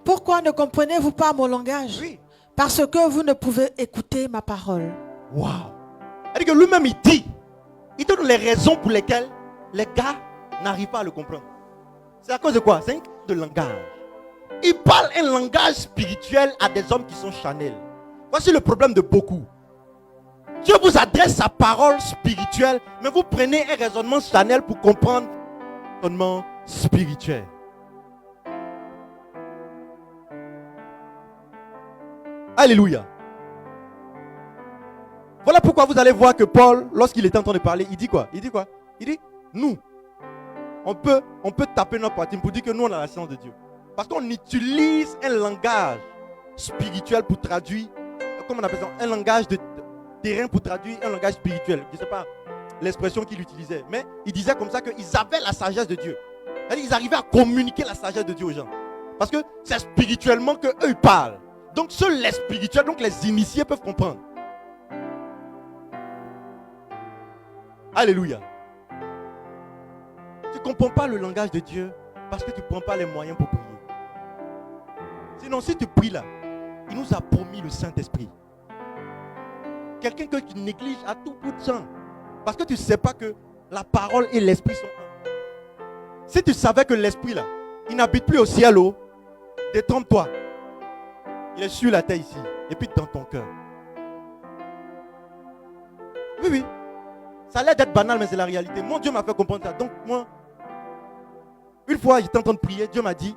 Pourquoi ne comprenez-vous pas mon langage? Oui. Parce que vous ne pouvez écouter ma parole. Waouh. C'est-à-dire que lui-même il donne les raisons pour lesquelles les gars n'arrivent pas à le comprendre. C'est à cause de quoi? C'est un cas de langage. Il parle un langage spirituel à des hommes qui sont charnels. Voici le problème de beaucoup. Dieu vous adresse sa parole spirituelle, mais vous prenez un raisonnement charnel pour comprendre un raisonnement spirituel. Alléluia. Voilà pourquoi vous allez voir que Paul, lorsqu'il était en train de parler, il dit quoi? Il dit quoi? Il dit, nous, on peut taper notre poitrine pour dire que nous, on a la science de Dieu. Parce qu'on utilise un langage spirituel pour traduire, comment on appelle ça? Un langage de terrain pour traduire un langage spirituel. Je ne sais pas l'expression qu'il utilisait, mais il disait comme ça qu'ils avaient la sagesse de Dieu. C'est-à-dire qu'ils arrivaient à communiquer la sagesse de Dieu aux gens. Parce que c'est spirituellement qu'eux ils parlent. Donc seuls les spirituels, donc les initiés peuvent comprendre. Alléluia. Tu ne comprends pas le langage de Dieu parce que tu ne prends pas les moyens pour prier. Sinon, si tu pries là, il nous a promis le Saint-Esprit. Quelqu'un que tu négliges à tout bout de champ. Parce que tu ne sais pas que la parole et l'esprit sont un. Si tu savais que l'esprit là, il n'habite plus au ciel, détrompe-toi. Il est sur la terre ici. Et puis dans ton cœur. Oui, oui. Ça a l'air d'être banal, mais c'est la réalité. Mon Dieu m'a fait comprendre ça. Donc moi, une fois j'étais en train de prier, Dieu m'a dit,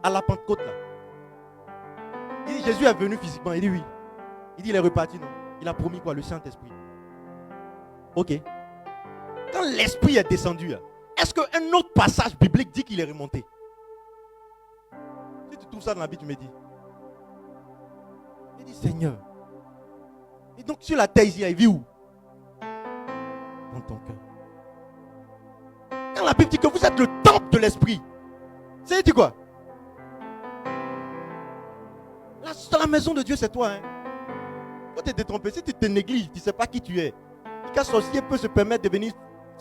à la Pentecôte là. Il dit, Jésus est venu physiquement. Il dit oui. Il dit, il est reparti, non. Il a promis quoi? Le Saint-Esprit. Ok. Quand l'Esprit est descendu, est-ce qu'un autre passage biblique dit qu'il est remonté? Si tu trouves ça dans la Bible, tu me dis. Il dit, Seigneur. Et donc sur la terre ici, il vit où? Dans ton cœur. Quand la Bible dit que vous êtes le temple de l'Esprit, c'est dit quoi? Là, dans la maison de Dieu, c'est toi. Faut te détromper. Si tu te négliges, tu ne sais pas qui tu es. Qu'un sorcier peut se permettre de venir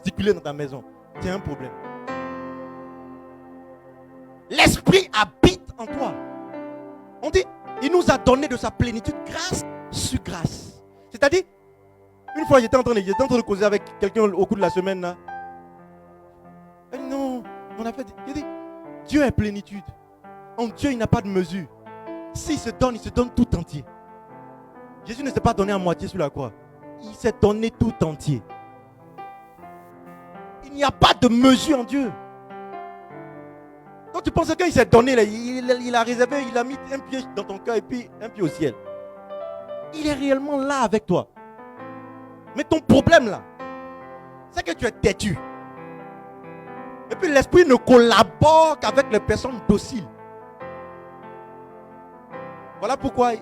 circuler dans ta maison. C'est un problème. L'Esprit habite en toi. On dit, il nous a donné de sa plénitude grâce sur grâce. C'est-à-dire, une fois j'étais en train de causer avec quelqu'un au cours de la semaine là. Elle dit non, on a fait. Il dit, Dieu est plénitude. En Dieu, il n'a pas de mesure. S'il se donne, il se donne tout entier. Jésus ne s'est pas donné à moitié sur la croix. Il s'est donné tout entier. Il n'y a pas de mesure en Dieu. Quand tu penses qu'il s'est donné, là, il a réservé, il a mis un pied dans ton cœur et puis un pied au ciel. Il est réellement là avec toi. Mais ton problème là, c'est que tu es têtu. Et puis l'esprit ne collabore qu'avec les personnes dociles. Voilà pourquoi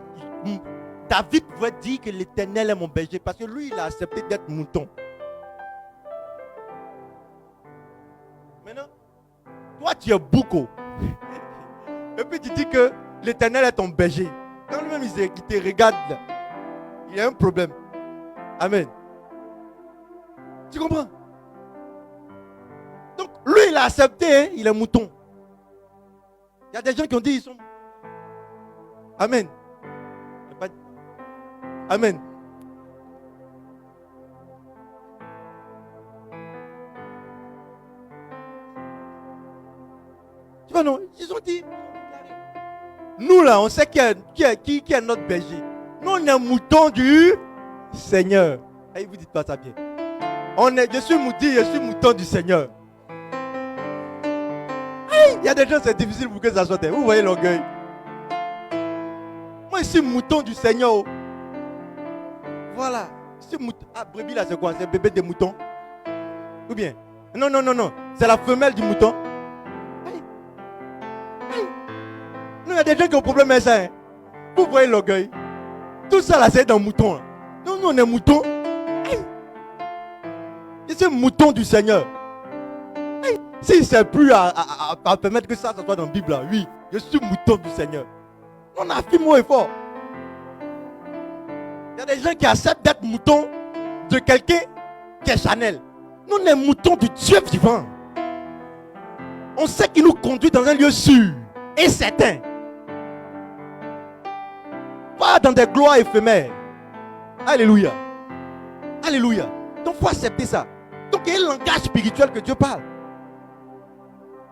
David pouvait dire que l'Éternel est mon berger. Parce que lui, il a accepté d'être mouton. Maintenant, toi tu es bouco. Et puis tu dis que l'Éternel est ton berger. Quand lui-même il te regarde, là, il y a un problème. Amen. Tu comprends? Donc lui il a accepté, il est mouton. Il y a des gens qui ont dit ils sont. Amen. Amen. Tu vois non? Ils ont dit. Nous là, on sait qui est notre berger. Nous on est mouton du Seigneur. Et vous dites pas ça bien. Je suis mouton du Seigneur. Il y a des gens, c'est difficile pour que ça soit. Vous voyez l'orgueil. Moi, je suis mouton du Seigneur. Voilà. Brebis là, c'est quoi? C'est bébé des moutons? Ou bien? Non. C'est la femelle du mouton. Non, il y a des gens qui ont problème avec ça. Hein. Vous voyez l'orgueil. Tout ça là, c'est dans mouton. Là. Non, nous on est mouton. Je suis mouton du Seigneur. Si c'est plus à permettre que ça soit dans la Bible là, oui, je suis mouton du Seigneur. On affirme haut et fort. Il y a des gens qui acceptent d'être mouton de quelqu'un qui est Chanel. Nous, on est moutons du Dieu vivant. On sait qu'il nous conduit dans un lieu sûr et certain. Pas dans des gloires éphémères. Alléluia. Alléluia. Donc, il faut accepter ça. Donc, il y a un langage spirituel que Dieu parle.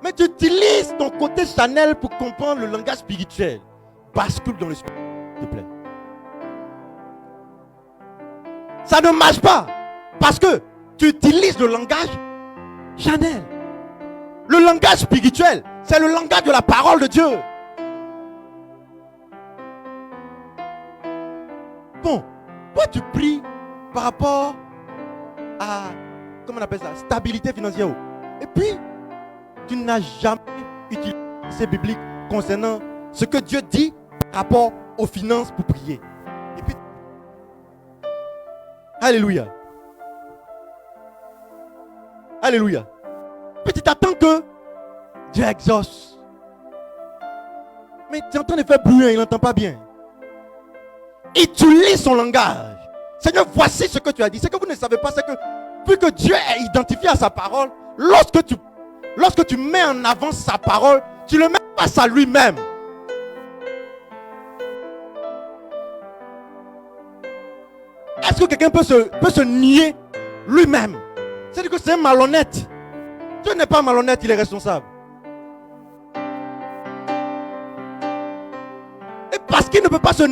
Mais tu utilises ton côté Chanel pour comprendre le langage spirituel. Bascule dans le spirituel, s'il te plaît. Ça ne marche pas. Parce que tu utilises le langage Chanel. Le langage spirituel, c'est le langage de la parole de Dieu. Bon, toi tu pries par rapport à, comment on appelle ça, stabilité financière. Et puis, tu n'as jamais utilisé ces bibliques concernant ce que Dieu dit par rapport aux finances pour prier. Et puis, alléluia. Alléluia. Puis tu t'attends que Dieu exauce. Mais tu es en train de faire bruit, il n'entend pas bien. Utilise son langage. Seigneur, voici ce que tu as dit. Ce que vous ne savez pas, c'est que vu que Dieu est identifié à sa parole, lorsque tu mets en avant sa parole, tu le mets face à lui-même. Est-ce que quelqu'un peut se nier lui-même? C'est-à-dire que c'est un malhonnête. Dieu n'est pas malhonnête, il est responsable. Et parce qu'il ne peut pas se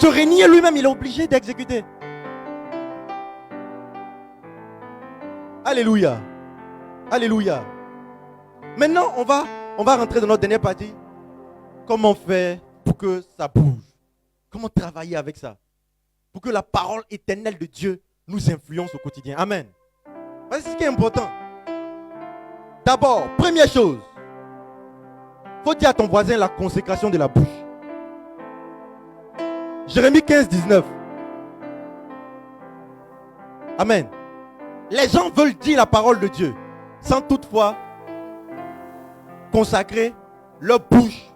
renier lui-même, il est obligé d'exécuter. Alléluia. Alléluia. Maintenant, on va rentrer dans notre dernière partie. Comment faire pour que ça bouge? Comment travailler avec ça? Pour que la parole éternelle de Dieu nous influence au quotidien. Amen. C'est ce qui est important. D'abord, première chose, il faut dire à ton voisin la consécration de la bouche. Jérémie 15, 19. Amen. Les gens veulent dire la parole de Dieu sans toutefois consacrer leur bouche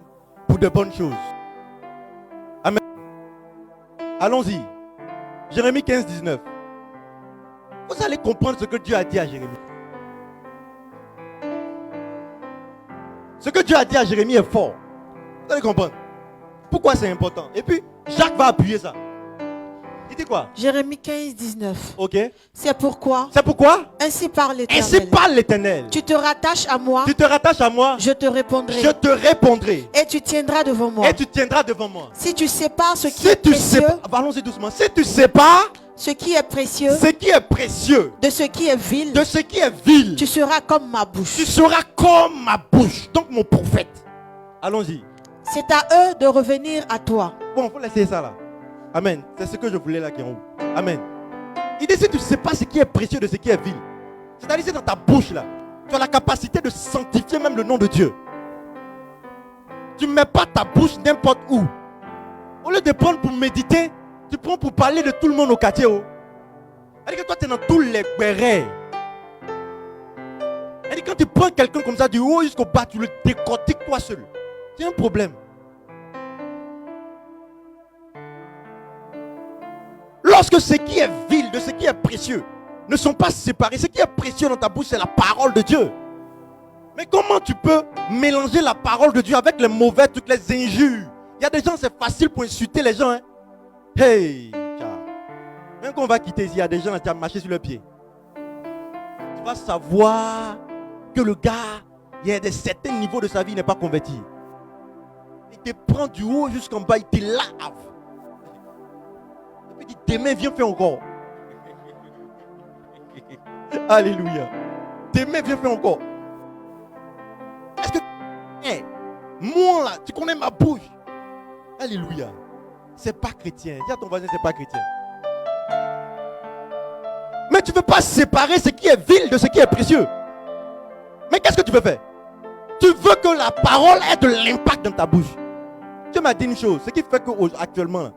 pour de bonnes choses. Amen. Allons-y. Jérémie 15, 19. Vous allez comprendre ce que Dieu a dit à Jérémie. Ce que Dieu a dit à Jérémie est fort. Vous allez comprendre. Pourquoi c'est important. Et puis, Jacques va appuyer ça. Il dit quoi? Jérémie 15, 19. Ok. C'est pourquoi. Ainsi parle l'Éternel. Tu te rattaches à moi. Je te répondrai. Et tu tiendras devant moi. Si tu sépares ce qui est précieux. Allons-y doucement. Si tu sépares ce qui est précieux. De ce qui est vil. Tu seras comme ma bouche. Donc mon prophète. Allons-y. C'est à eux de revenir à toi. Bon, il faut laisser ça là. Amen. C'est ce que je voulais là qui est en haut. Amen. Il dit si tu ne sais pas ce qui est précieux de ce qui est vil. C'est-à-dire c'est dans ta bouche là. Tu as la capacité de sanctifier même le nom de Dieu. Tu ne mets pas ta bouche n'importe où. Au lieu de prendre pour méditer, tu prends pour parler de tout le monde au quartier. C'est-à-dire que toi tu es dans tous les guerres. C'est-à-dire quand tu prends quelqu'un comme ça du haut jusqu'au bas, tu le décortiques toi seul. C'est un problème. Lorsque ce qui est vil de ce qui est précieux ne sont pas séparés, ce qui est précieux dans ta bouche, c'est la parole de Dieu. Mais comment tu peux mélanger la parole de Dieu avec les mauvais, toutes les injures? Il y a des gens, c'est facile pour insulter les gens. Hein? Hey, même quand on va quitter ici, il y a des gens qui ont marché sur le pied. Tu vas savoir que le gars, il y a des certains niveaux de sa vie, il n'est pas converti. Il te prend du haut jusqu'en bas, il te lave. Il dit, demain, viens faire encore. Alléluia. Demain, viens faire encore. Est-ce que moi là, tu connais ma bouche? Alléluia. C'est pas chrétien. Dis à ton voisin, c'est pas chrétien. Mais tu ne veux pas séparer ce qui est vil de ce qui est précieux. Mais qu'est-ce que tu veux faire? Tu veux que la parole ait de l'impact dans ta bouche. Dieu m'a dit une chose. Ce qui fait qu'actuellement,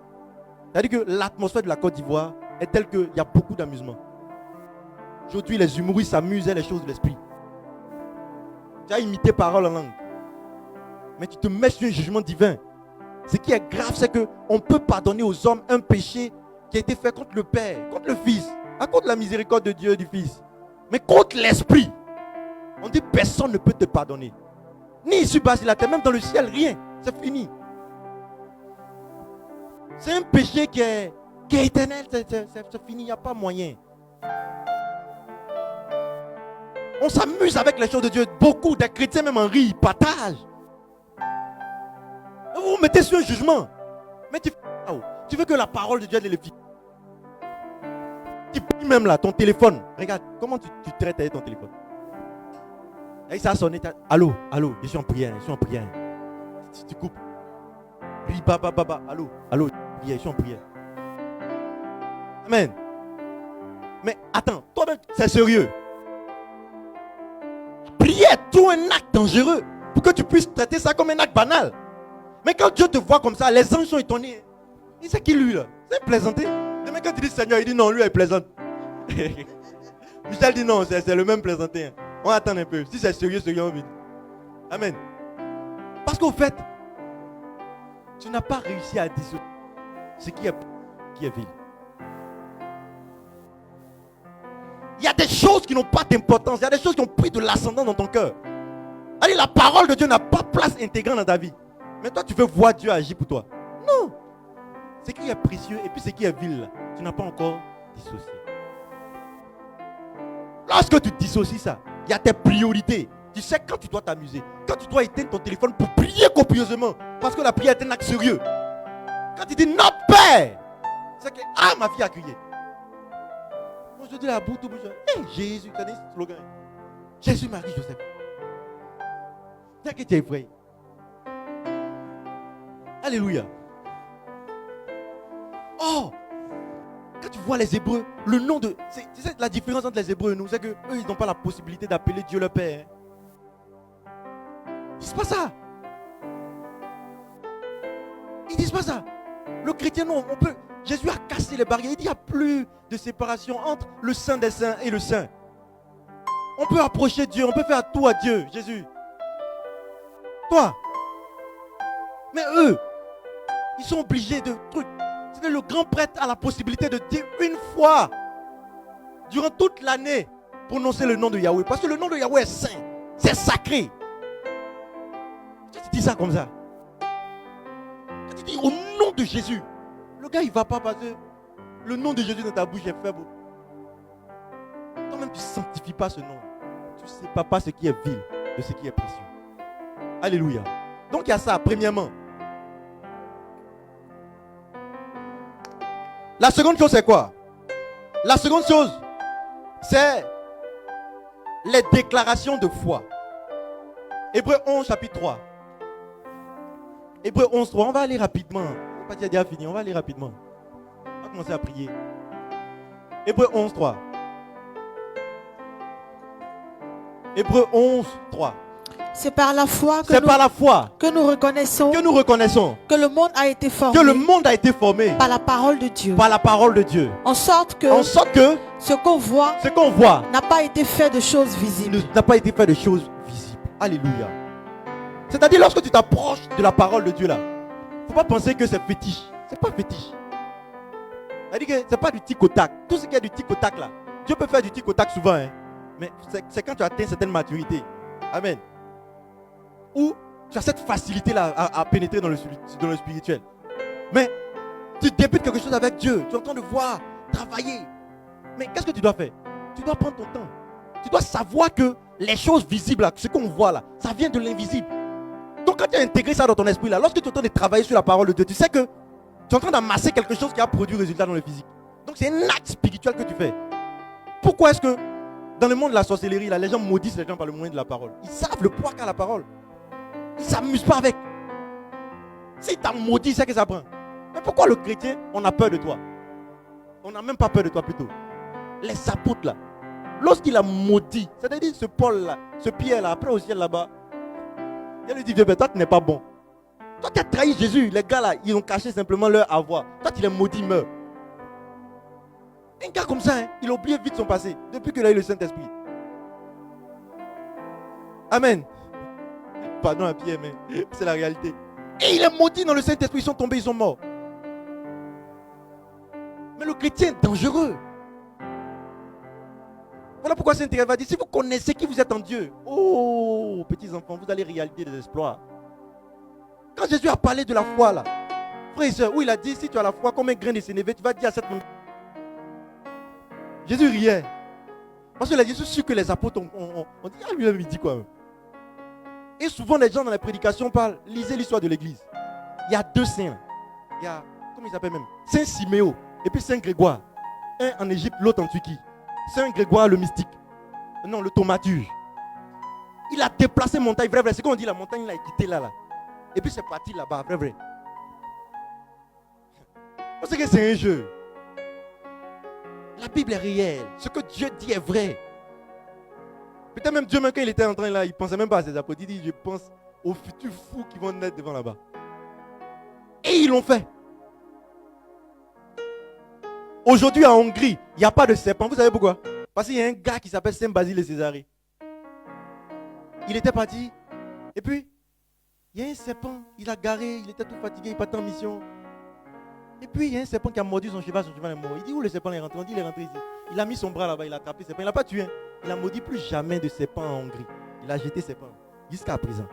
c'est-à-dire que l'atmosphère de la Côte d'Ivoire est telle qu'il y a beaucoup d'amusement. Aujourd'hui, les humoristes s'amusent à les choses de l'esprit. Tu as imité parole en langue. Mais tu te mets sur un jugement divin. Ce qui est grave, c'est qu'on peut pardonner aux hommes un péché qui a été fait contre le Père, contre le Fils, à cause de la miséricorde de Dieu et du Fils. Mais contre l'Esprit, on dit personne ne peut te pardonner. Ni ici bas sur la terre, même dans le ciel, rien. C'est fini. C'est un péché qui est éternel, c'est fini, il n'y a pas moyen. On s'amuse avec les choses de Dieu. Beaucoup des chrétiens même en rient, ils partagent. Vous vous mettez sur un jugement. Mais tu veux que la parole de Dieu ait l'efficacité. Tu pries même là, ton téléphone. Regarde, comment tu traites avec ton téléphone. Et ça a sonné. Allô, je suis en prière, Tu coupes. Puis baba, allô, je suis en prière. Amen. Mais attends, toi-même, c'est sérieux. Prier est tout un acte dangereux pour que tu puisses traiter ça comme un acte banal. Mais quand Dieu te voit comme ça, les anges sont étonnés. Il sait qui lui là? C'est plaisanter. Mais quand tu dis Seigneur, il dit non, lui il plaisante. Michel dit non, c'est le même plaisanter. On attend un peu. Si c'est sérieux, on vient. Amen. Parce qu'au fait, tu n'as pas réussi à dissocier ce qui est vil. Il y a des choses qui n'ont pas d'importance. Il y a des choses qui ont pris de l'ascendant dans ton cœur. Allez, la parole de Dieu n'a pas place intégrante dans ta vie. Mais toi, tu veux voir Dieu agir pour toi. Non. Ce qui est précieux et puis ce qui est vil, là, tu n'as pas encore dissocié. Lorsque tu dissocies ça, il y a tes priorités. Tu sais quand tu dois t'amuser. Quand tu dois éteindre ton téléphone pour prier copieusement. Parce que la prière est un acte sérieux. Quand tu dis notre Père, c'est que ma fille a crié. Moi je dis la bouche, Jésus, tu as dit ce slogan. Jésus, Marie, Joseph. Dès que tu es effrayé. Alléluia. Oh, quand tu vois les Hébreux, le nom de... Tu sais la différence entre les Hébreux et nous, c'est qu'eux, ils n'ont pas la possibilité d'appeler Dieu leur Père. Ils disent pas ça. Ils disent pas ça. Le chrétien, non, on peut... Jésus a cassé les barrières. Il dit qu'il n'y a plus de séparation entre le Saint des Saints et le Saint. On peut approcher Dieu, on peut faire tout à Dieu, Jésus. Toi. Mais eux, ils sont obligés de trucs. C'est le grand prêtre a la possibilité de dire une fois durant toute l'année prononcer le nom de Yahweh. Parce que le nom de Yahweh est saint. C'est sacré. Tu dis ça comme ça. Tu dis au nom de Jésus. Le gars il va pas parce que le nom de Jésus dans ta bouche est faible. Toi-même tu ne sanctifies pas ce nom. Tu ne sais pas ce qui est vil de ce qui est précieux. Alléluia. Donc il y a ça premièrement. La seconde chose c'est quoi? La seconde chose c'est les déclarations de foi. Hébreux 11 chapitre 3. Hébreux 11 3. On va aller rapidement. On va pas dire déjà fini. On va aller rapidement. On va commencer à prier. Hébreux 11 3. Hébreux 11 3. C'est par la foi que nous reconnaissons que le monde a été formé par la parole de Dieu. Par la parole de Dieu. En sorte que ce qu'on voit n'a pas été fait de choses visibles. N'a pas été fait de choses visibles. Alléluia. C'est-à-dire lorsque tu t'approches de la parole de Dieu là, il ne faut pas penser que c'est fétiche. C'est pas fétiche. C'est-à-dire que c'est pas du tic au tac. Tout ce qui est du tic au tac là, Dieu peut faire du tic au tac souvent. Hein. Mais c'est quand tu atteins certaine maturité. Amen. Où tu as cette facilité-là à pénétrer dans le spirituel. Mais tu débutes quelque chose avec Dieu. Tu es en train de voir, travailler. Mais qu'est-ce que tu dois faire? Tu dois prendre ton temps. Tu dois savoir que les choses visibles, là, ce qu'on voit là, ça vient de l'invisible. Donc quand tu as intégré ça dans ton esprit là, lorsque tu es en train de travailler sur la parole de Dieu, tu sais que tu es Tu es en train d'amasser quelque chose qui a produit résultat dans le physique. Donc c'est un acte spirituel que tu fais. Pourquoi est-ce que dans le monde de la sorcellerie, là, les gens maudissent les gens par le moyen de la parole? Ils savent le poids qu'a la parole. Ils ne s'amusent pas avec. Si tu as maudit, c'est que ça prend. Mais pourquoi le chrétien, on a peur de toi? On n'a même pas peur de toi plutôt. Les apôtres là, lorsqu'il a maudit, c'est-à-dire ce Paul là, ce Pierre là, après au ciel là-bas, il lui dit, Dieu, toi tu n'es pas bon. Toi tu as trahi Jésus. Les gars là, ils ont caché simplement leur avoir. Toi tu les maudis, meurs. Un gars comme ça, hein, il a oublié vite son passé, depuis qu'il a eu le Saint-Esprit. Amen. Pardon à Pierre, mais c'est la réalité. Et il est maudit dans le Saint-Esprit, ils sont tombés, ils sont morts. Mais le chrétien est dangereux. Voilà pourquoi Saint-Thérèse va dire, si vous connaissez qui vous êtes en Dieu, oh, petits enfants, vous allez réaliser des exploits. Quand Jésus a parlé de la foi là, frère et soeur, où il a dit, si tu as la foi comme un grain de sénévé, tu vas dire à cette montagne. Jésus riait. Parce qu'il a dit, je suis sûr que les apôtres ont dit, ah lui-même il dit quoi? Et souvent les gens dans la prédication parlent, lisez l'histoire de l'église. Il y a deux saints. Il y a, comment il s'appelle même? Saint Siméon et puis Saint Grégoire. Un en Égypte, l'autre en Turquie. Saint Grégoire le mystique. Non, le thaumaturge. Il a déplacé montagne, vrai. C'est qu'on dit la montagne, il a quitté là. Et puis c'est parti là-bas, vrai. Parce que c'est un jeu. La Bible est réelle. Ce que Dieu dit est vrai. Peut-être même Dieu, même quand il était en train là, il ne pensait même pas à ses apôtres. Il dit, je pense aux futurs fous qui vont naître devant là-bas. Et ils l'ont fait. Aujourd'hui en Hongrie, il n'y a pas de serpent. Vous savez pourquoi? Parce qu'il y a un gars qui s'appelle Saint Basile de Césarée. Il était parti. Et puis, il y a un serpent. Il a garé. Il était tout fatigué. Il partait en mission. Et puis, il y a un serpent qui a mordu son cheval. Son cheval est mort. Il dit, où le serpent est rentré? On dit, il est rentré ici. Il a mis son bras là-bas. Il a attrapé le serpent. Il n'a pas tué. Il a maudit plus jamais de serpent en Hongrie. Il a jeté serpent. Jusqu'à présent.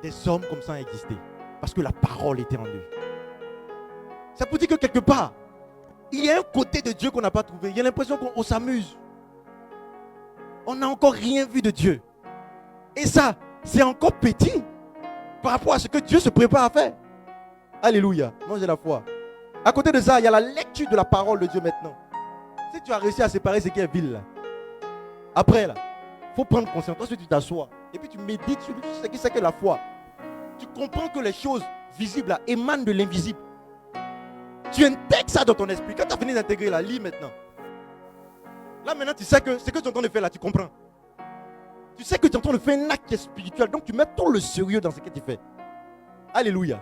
Des hommes comme ça ont existé. Parce que la parole était en eux. Ça pour dire que quelque part, il y a un côté de Dieu qu'on n'a pas trouvé. Il y a l'impression qu'on s'amuse. On n'a encore rien vu de Dieu. Et ça, c'est encore petit par rapport à ce que Dieu se prépare à faire. Alléluia. Moi j'ai la foi. À côté de ça, il y a la lecture de la parole de Dieu maintenant. Si tu as réussi à séparer ce qui est vil là, après là, il faut prendre conscience. Ensuite tu t'assois. Et puis tu médites sur ce qui c'est que la foi. Tu comprends que les choses visibles là, émanent de l'invisible. Tu intègres ça dans ton esprit. Quand tu as fini d'intégrer là, lis maintenant. Là maintenant tu sais que ce que tu es en train de faire là, tu comprends. Tu sais que tu es en train de faire un acte qui est spirituel. Donc tu mets tout le sérieux dans ce que tu fais. Alléluia.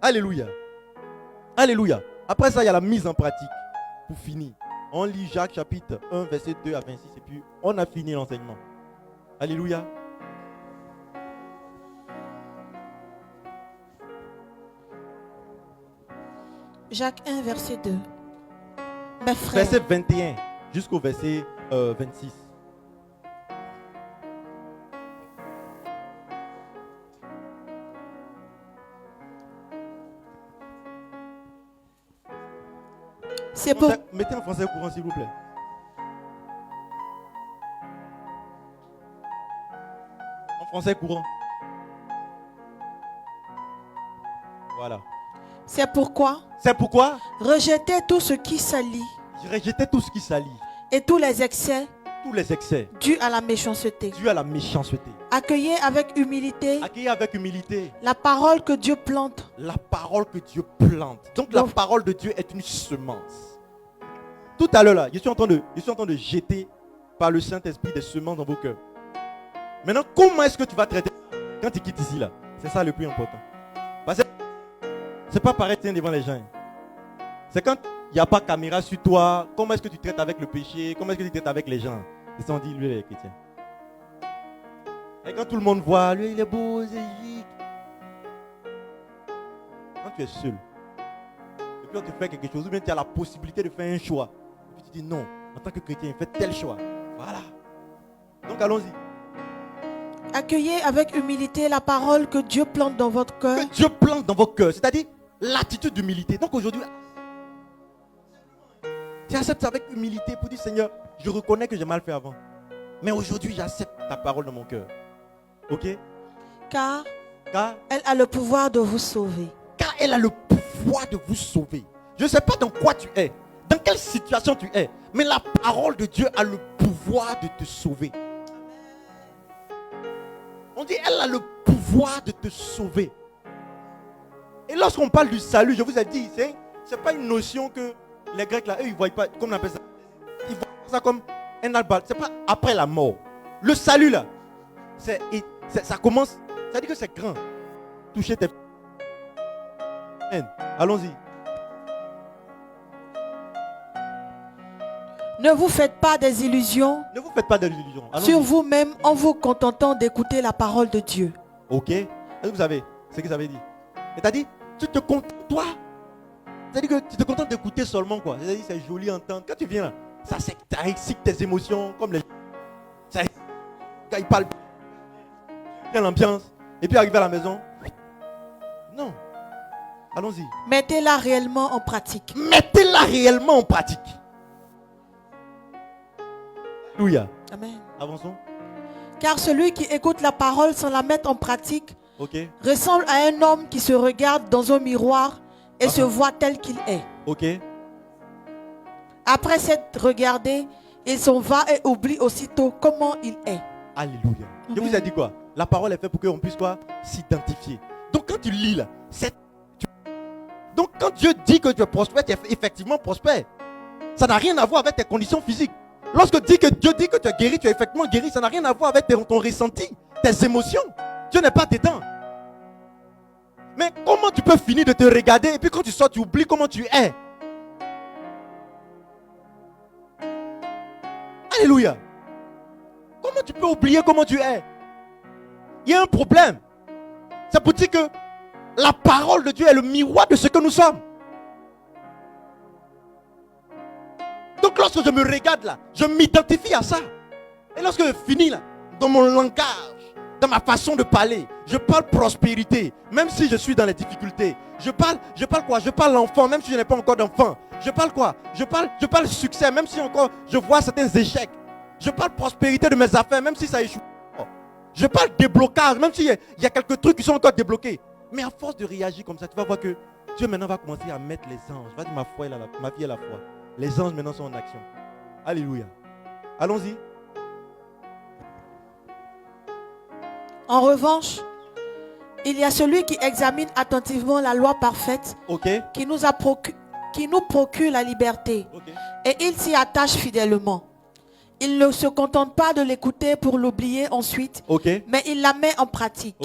Alléluia. Alléluia. Après ça, il y a la mise en pratique. Pour finir, on lit Jacques chapitre 1, verset 2 à 26. Et puis on a fini l'enseignement. Alléluia. Jacques 1, verset 2. Mes frères. Verset 21 jusqu'au verset 26. C'est pour... Mettez en français courant s'il vous plaît. En français courant. Voilà. C'est pourquoi rejetez tout ce qui salit. Rejetez tout ce qui salit. Et tous les excès. Tous les excès. Dus à la méchanceté. Dus à la méchanceté. Accueillez avec humilité. Accueillez avec humilité. La parole que Dieu plante. La parole que Dieu plante. Donc la parole de Dieu est une semence. Tout à l'heure là, je suis en train de jeter par le Saint-Esprit des semences dans vos cœurs. Maintenant, comment est-ce que tu vas traiter quand tu quittes ici là? C'est ça le plus important. Parce que c'est pas pareil devant les gens. C'est quand il n'y a pas de caméra sur toi. Comment est-ce que tu traites avec le péché? Comment est-ce que tu traites avec les gens? C'est ça on dit, lui, il est chrétien. Et quand tout le monde voit, lui, il est beau, c'est chic. Quand tu es seul, et puis on te fait quelque chose, ou bien tu as la possibilité de faire un choix. Et puis tu dis non, en tant que chrétien, fais tel choix. Voilà. Donc allons-y. Accueillez avec humilité la parole que Dieu plante dans votre cœur. Que Dieu plante dans vos cœurs. C'est-à-dire l'attitude d'humilité. Donc aujourd'hui, tu acceptes avec humilité pour dire Seigneur, je reconnais que j'ai mal fait avant. Mais aujourd'hui, j'accepte ta parole dans mon cœur. Ok? Car Car elle a le pouvoir de vous sauver. car elle a le pouvoir de vous sauver. Je ne sais pas dans quoi tu es, dans quelle situation tu es, mais la parole de Dieu a le pouvoir de te sauver. On dit elle a le pouvoir de te sauver. Et lorsqu'on parle du salut, je vous ai dit, c'est pas une notion que les Grecs là, eux, ils ne voient pas, comme on appelle ça, ils voient ça comme un albal. C'est pas après la mort. Le salut là, ça commence, ça dit que c'est grand. Toucher tes... Allons-y. Ne vous faites pas des illusions. Ne vous faites pas d'illusions. Sur vous-même en vous contentant d'écouter la parole de Dieu. Ok. Est-ce que vous savez ce qu'ils avaient dit? Et t'as dit, tu te contentes, toi. C'est-à-dire que tu te contentes d'écouter seulement quoi. C'est-à-dire c'est joli entendre. Quand tu viens là, ça excite tes émotions comme les... Ça, quand ils parlent bien l'ambiance. Et puis arriver à la maison. Non. Allons-y. Mettez-la réellement en pratique. Mettez-la réellement en pratique. Alléluia. Amen. Avançons. Car celui qui écoute la parole sans la mettre en pratique Ok. ressemble à un homme qui se regarde dans un miroir et se voit tel qu'il est. Ok. Après s'être regardé, il s'en va et oublie aussitôt comment il est. Alléluia. Je Amen. vous ai dit quoi? La parole est faite pour qu'on puisse quoi? S'identifier. Donc quand tu lis là, donc quand Dieu dit que tu es prospère, tu es effectivement prospère. Ça n'a rien à voir avec tes conditions physiques. Lorsque Dieu dit que tu es guéri, tu es effectivement guéri. Ça n'a rien à voir avec ton ressenti, tes émotions. Dieu n'est pas dedans. Mais comment tu peux finir de te regarder et puis quand tu sors, tu oublies comment tu es? Alléluia. Comment tu peux oublier comment tu es? Il y a un problème. C'est pour dire que la parole de Dieu est le miroir de ce que nous sommes. Donc lorsque je me regarde là, je m'identifie à ça. Et lorsque je finis là, dans mon langage, dans ma façon de parler, je parle prospérité, même si je suis dans les difficultés. Je parle quoi? Je parle l'enfant, même si je n'ai pas encore d'enfant. Je parle quoi? Je parle succès, même si encore je vois certains échecs. Je parle prospérité de mes affaires, même si ça échoue. Je parle déblocage, même s'il y a quelques trucs qui sont encore débloqués. Mais à force de réagir comme ça, tu vas voir que Dieu maintenant va commencer à mettre les anges. Va dire ma foi, ma vie est la foi. Les anges maintenant sont en action. Alléluia. Allons-y. En revanche, il y a celui qui examine attentivement la loi parfaite qui nous procure la liberté. Et il s'y attache fidèlement. Il ne se contente pas de l'écouter pour l'oublier ensuite, mais il la met en pratique.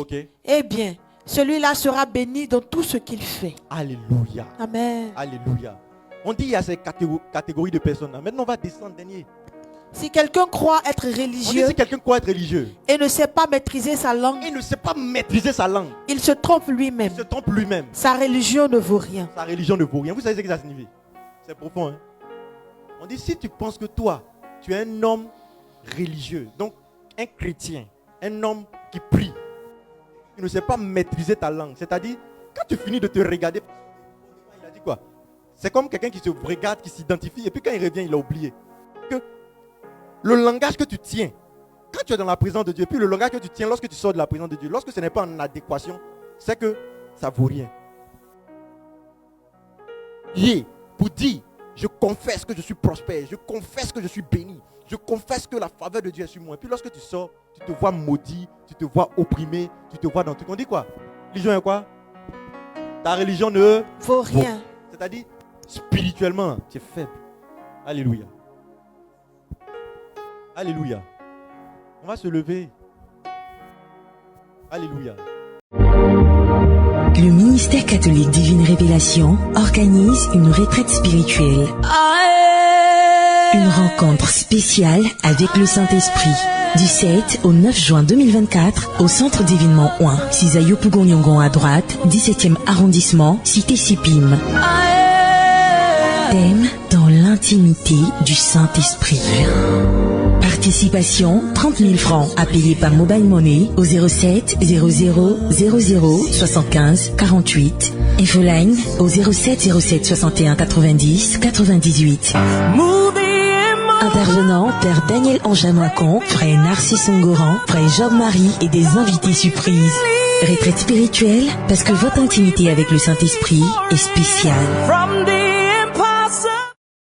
Eh bien, celui-là sera béni dans tout ce qu'il fait. Alléluia. Amen. Alléluia. On dit il y a ces catégories de personnes. Maintenant, on va descendre dernier. Si quelqu'un croit être religieux, et ne sait pas maîtriser sa langue, il se trompe lui-même. Sa religion ne vaut rien. Vous savez ce que ça signifie? C'est profond. Hein? On dit si tu penses que toi, tu es un homme religieux, donc un chrétien, un homme qui prie, tu ne sais pas maîtriser ta langue. C'est-à-dire, quand tu finis de te regarder, il a dit quoi? C'est comme quelqu'un qui se regarde, qui s'identifie, et puis quand il revient, il a oublié. Que le langage que tu tiens, quand tu es dans la présence de Dieu, puis le langage que tu tiens lorsque tu sors de la présence de Dieu, lorsque ce n'est pas en adéquation, c'est que ça ne vaut rien. Pour dire, je confesse que je suis prospère, je confesse que je suis béni, je confesse que la faveur de Dieu est sur moi. Et puis lorsque tu sors, tu te vois maudit, tu te vois opprimé, tu te vois dans tout. On dit quoi? Religion est quoi? Ta religion ne vaut rien. C'est-à-dire, spirituellement, tu es faible. Alléluia. Alléluia. On va se lever. Alléluia. Le ministère catholique Divine Révélation organise une retraite spirituelle. Une rencontre spéciale avec le Saint-Esprit. Du 7 au 9 juin 2024 au centre d'événements 1, Cisaillou Pougon à droite, 17e arrondissement, cité Sipim. Thème dans l'intimité du Saint-Esprit. Participation 30 000 francs à payer par mobile money au 07 00 00 75 48. Infoline au 07 07 61 90 98. Intervenant Père Daniel Anjamouakon, Frère Narcisse Ngoran, Frère Job-Marie et des invités surprises. Retraite spirituelle, parce que votre intimité avec le Saint-Esprit est spéciale.